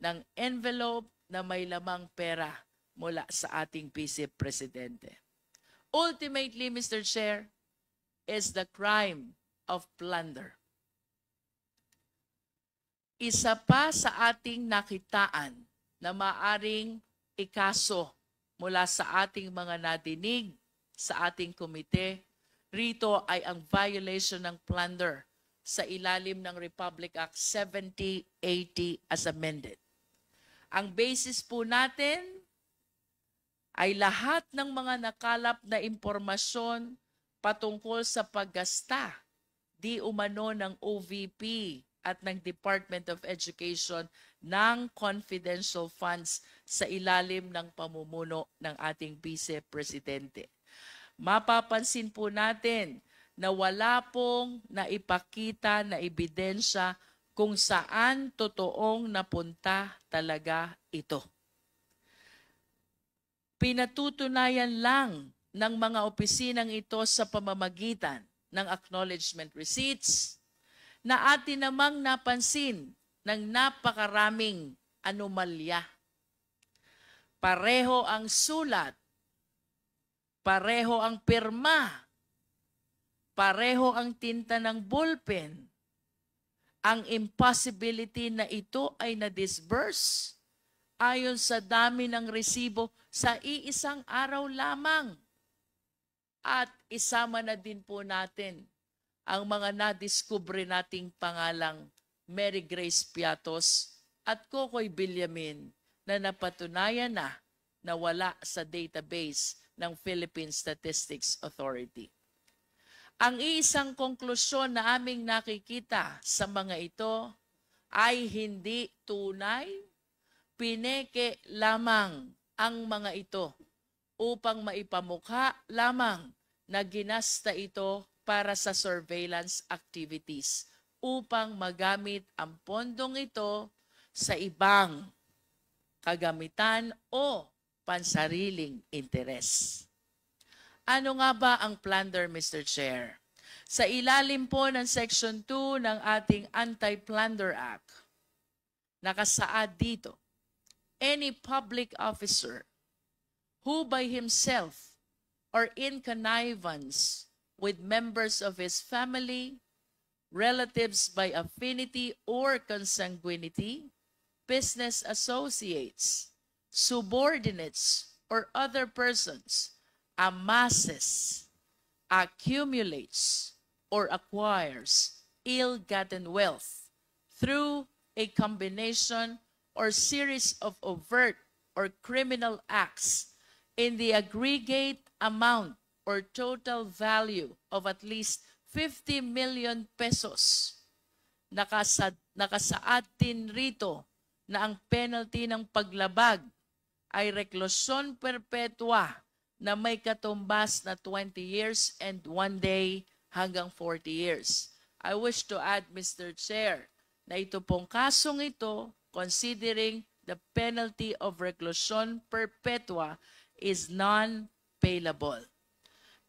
ng envelope na may lamang pera mula sa ating Vice Presidente. Ultimately, Mr. Chair, is the crime of plunder. Isa pa sa ating nakitaan na maaring ikaso mula sa ating mga nadinig sa ating komite, rito ay ang violation ng plunder sa ilalim ng Republic Act 7080 as amended. Ang basis po natin ay lahat ng mga nakalap na impormasyon patungkol sa paggasta di umano ng OVP at ng Department of Education ng confidential funds sa ilalim ng pamumuno ng ating Vice Presidente. Mapapansin po natin na wala pong naipakita na ebidensya kung saan totoong napunta talaga ito. Pinatutunayan lang ng mga opisinang ito sa pamamagitan ng acknowledgement receipts na atin namang napansin ng napakaraming anomalya. Pareho ang sulat, pareho ang pirma, pareho ang tinta ng ballpen. Ang impossibility na ito ay na-disburse ayon sa dami ng resibo sa iisang araw lamang. At isama na din po natin ang mga nadiskubre nating pangalang Mary Grace Piatos at Kokoy Villamin na napatunayan na wala sa database ng Philippine Statistics Authority. Ang isang konklusyon na aming nakikita sa mga ito ay hindi tunay, pineke lamang ang mga ito upang maipamukha lamang na ginasta ito para sa surveillance activities upang magamit ang pondong ito sa ibang kagamitan o pansariling interes. Ano nga ba ang plunder, Mr. Chair? Sa ilalim po ng Section 2 ng ating Anti-Plunder Act, nakasaad dito any public officer who by himself or in connivance with members of his family, relatives by affinity or consanguinity, business associates, subordinates, or other persons amasses, accumulates, or acquires ill-gotten wealth through a combination or series of overt or criminal acts in the aggregate amount or total value of at least 50 million pesos. Nakasaad din rito na ang penalty ng paglabag ay reklusyon perpetua na may katumbas na 20 years and 1 day hanggang 40 years. I wish to add, Mr. Chair, na ito pong kasong ito, considering the penalty of reclusion perpetua is non-bailable.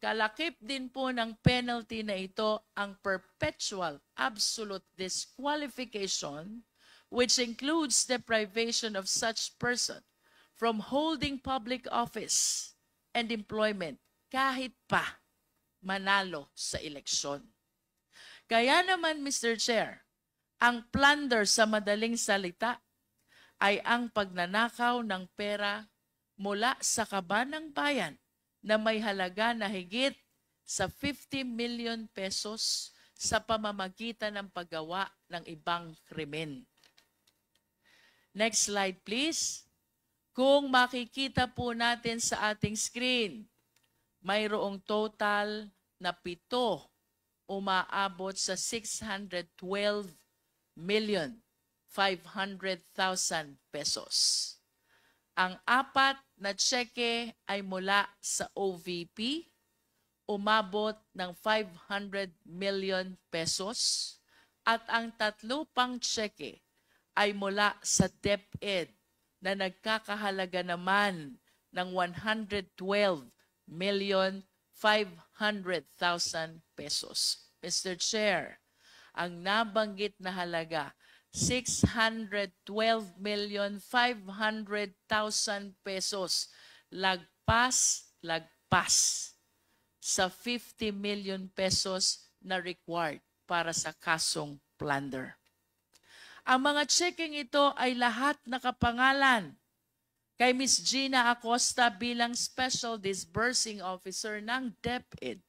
Kalakip din po ng penalty na ito ang perpetual absolute disqualification, which includes deprivation of such person from holding public office and employment kahit pa manalo sa eleksyon. Kaya naman, Mr. Chair, ang plunder sa madaling salita ay ang pagnanakaw ng pera mula sa kaban ng bayan na may halaga na higit sa 50 million pesos sa pamamagitan ng paggawa ng ibang krimen. Next slide, please. Kung makikita po natin sa ating screen, mayroong total na 7 umaabot sa 612,500,000 pesos. Ang 4 na tseke ay mula sa OVP, umabot ng 500 million pesos, at ang 3 pang tseke ay mula sa DepEd na nagkakahalaga naman ng 112,500,000 pesos. Mr. Chair, ang nabanggit na halaga 612,500,000 pesos, lagpas sa 50 million pesos na required para sa kasong plunder. Ang mga checking ito ay lahat nakapangalan kay Ms. Gina Acosta bilang Special Disbursing Officer ng DepEd.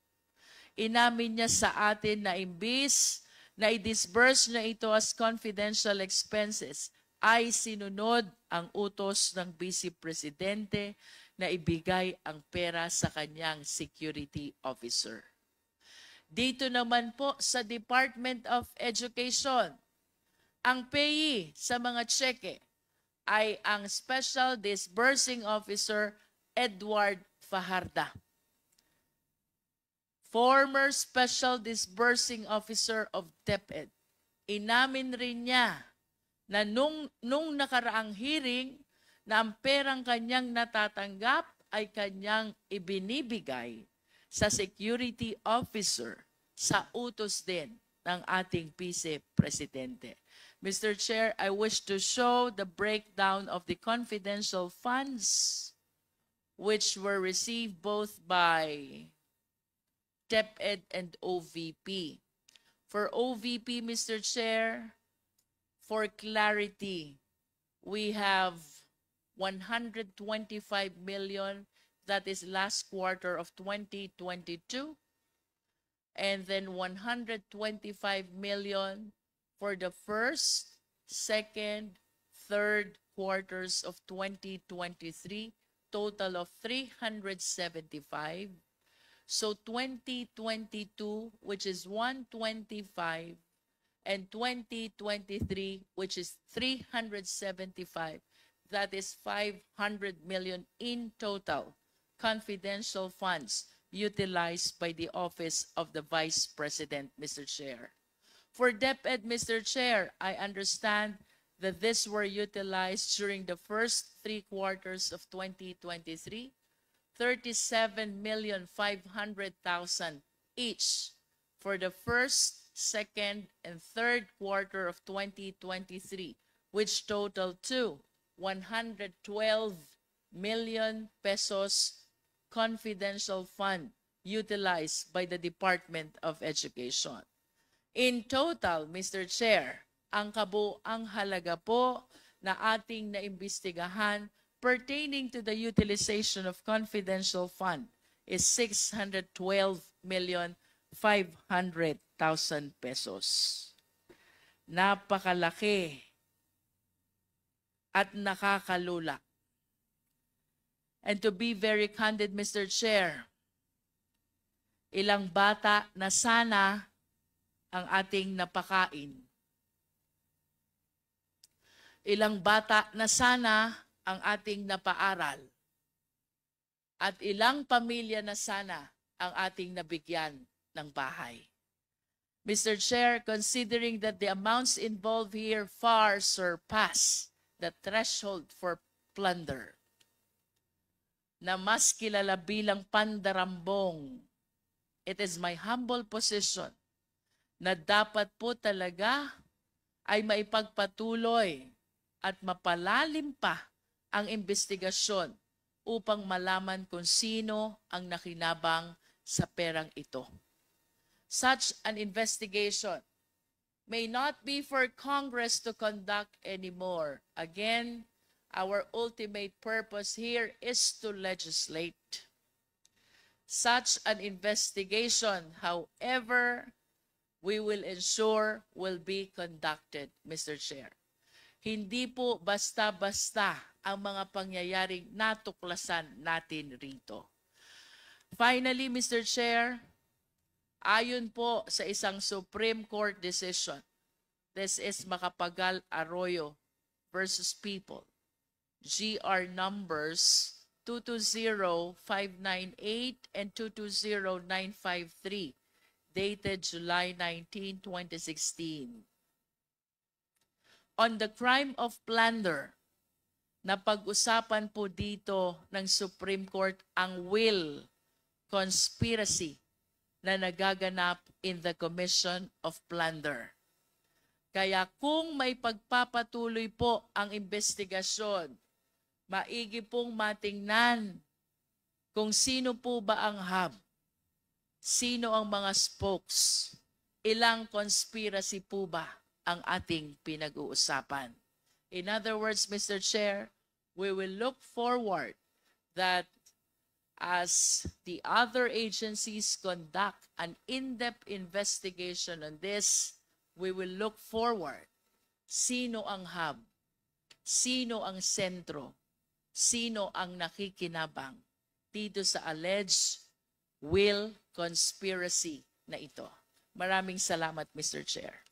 Inamin niya sa atin na imbis na i-disburse na ito as confidential expenses, ay sinunod ang utos ng Vice Presidente na ibigay ang pera sa kanyang security officer. Dito naman po sa Department of Education, ang payee sa mga tseke ay ang Special Disbursing Officer Edward Fajarda, former Special Disbursing Officer of DepEd. Inamin rin niya na nung nakaraang hearing na ang perang kanyang natatanggap ay kanyang ibinibigay sa security officer sa utos din ng ating Vice Presidente. Mr. Chair, I wish to show the breakdown of the confidential funds which were received both by DepEd and OVP. For OVP, Mr. Chair, for clarity, we have 125 million, that is last quarter of 2022, and then 125 million for the first, second, third quarters of 2023, total of 375. So 2022, which is 125, and 2023, which is 375, that is 500 million in total confidential funds utilized by the Office of the Vice President, Mr. Chair. For DepEd, Mr. Chair, I understand that this were utilized during the first 3 quarters of 2023, 37,500,000 each for the first, second, and third quarter of 2023, which totaled to 112 million pesos confidential fund utilized by the Department of Education. In total, Mr. Chair, ang kabuang halaga po na ating naimbestigahan pertaining to the utilization of confidential fund is 612,500,000 pesos. Napakalaki at nakakalula. And to be very candid, Mr. Chair, ilang bata na sana ang ating napakain. Ilang bata na sana ang ating napaaral. At ilang pamilya na sana ang ating nabigyan ng bahay. Mr. Chair, considering that the amounts involved here far surpass the threshold for plunder, na mas kilala bilang pandarambong, it is my humble position na dapat po talaga ay maipagpatuloy at mapalalim pa ang investigasyon upang malaman kung sino ang nakinabang sa perang ito. Such an investigation may not be for Congress to conduct anymore. Again, our ultimate purpose here is to legislate. Such an investigation, however, we will ensure will be conducted, Mr. Chair. Hindi po basta-basta ang mga pangyayaring natuklasan natin rito. Finally, Mr. Chair, ayon po sa isang Supreme Court decision, this is Macapagal Arroyo versus People, GR numbers 220598 and 220953, dated July 19, 2016. On the crime of plunder, napag-usapan po dito ng Supreme Court ang will, conspiracy na nagaganap in the commission of plunder. Kaya kung may pagpapatuloy po ang investigasyon, maigi pong matingnan kung sino po ba ang hub, sino ang mga spokes, ilang conspiracy po ba ang ating pinag-uusapan. In other words, Mr. Chair, we will look forward that as the other agencies conduct an in-depth investigation on this, we will look forward sino ang hub, sino ang sentro, sino ang nakikinabang dito sa alleged will conspiracy na ito. Maraming salamat, Mr. Chair.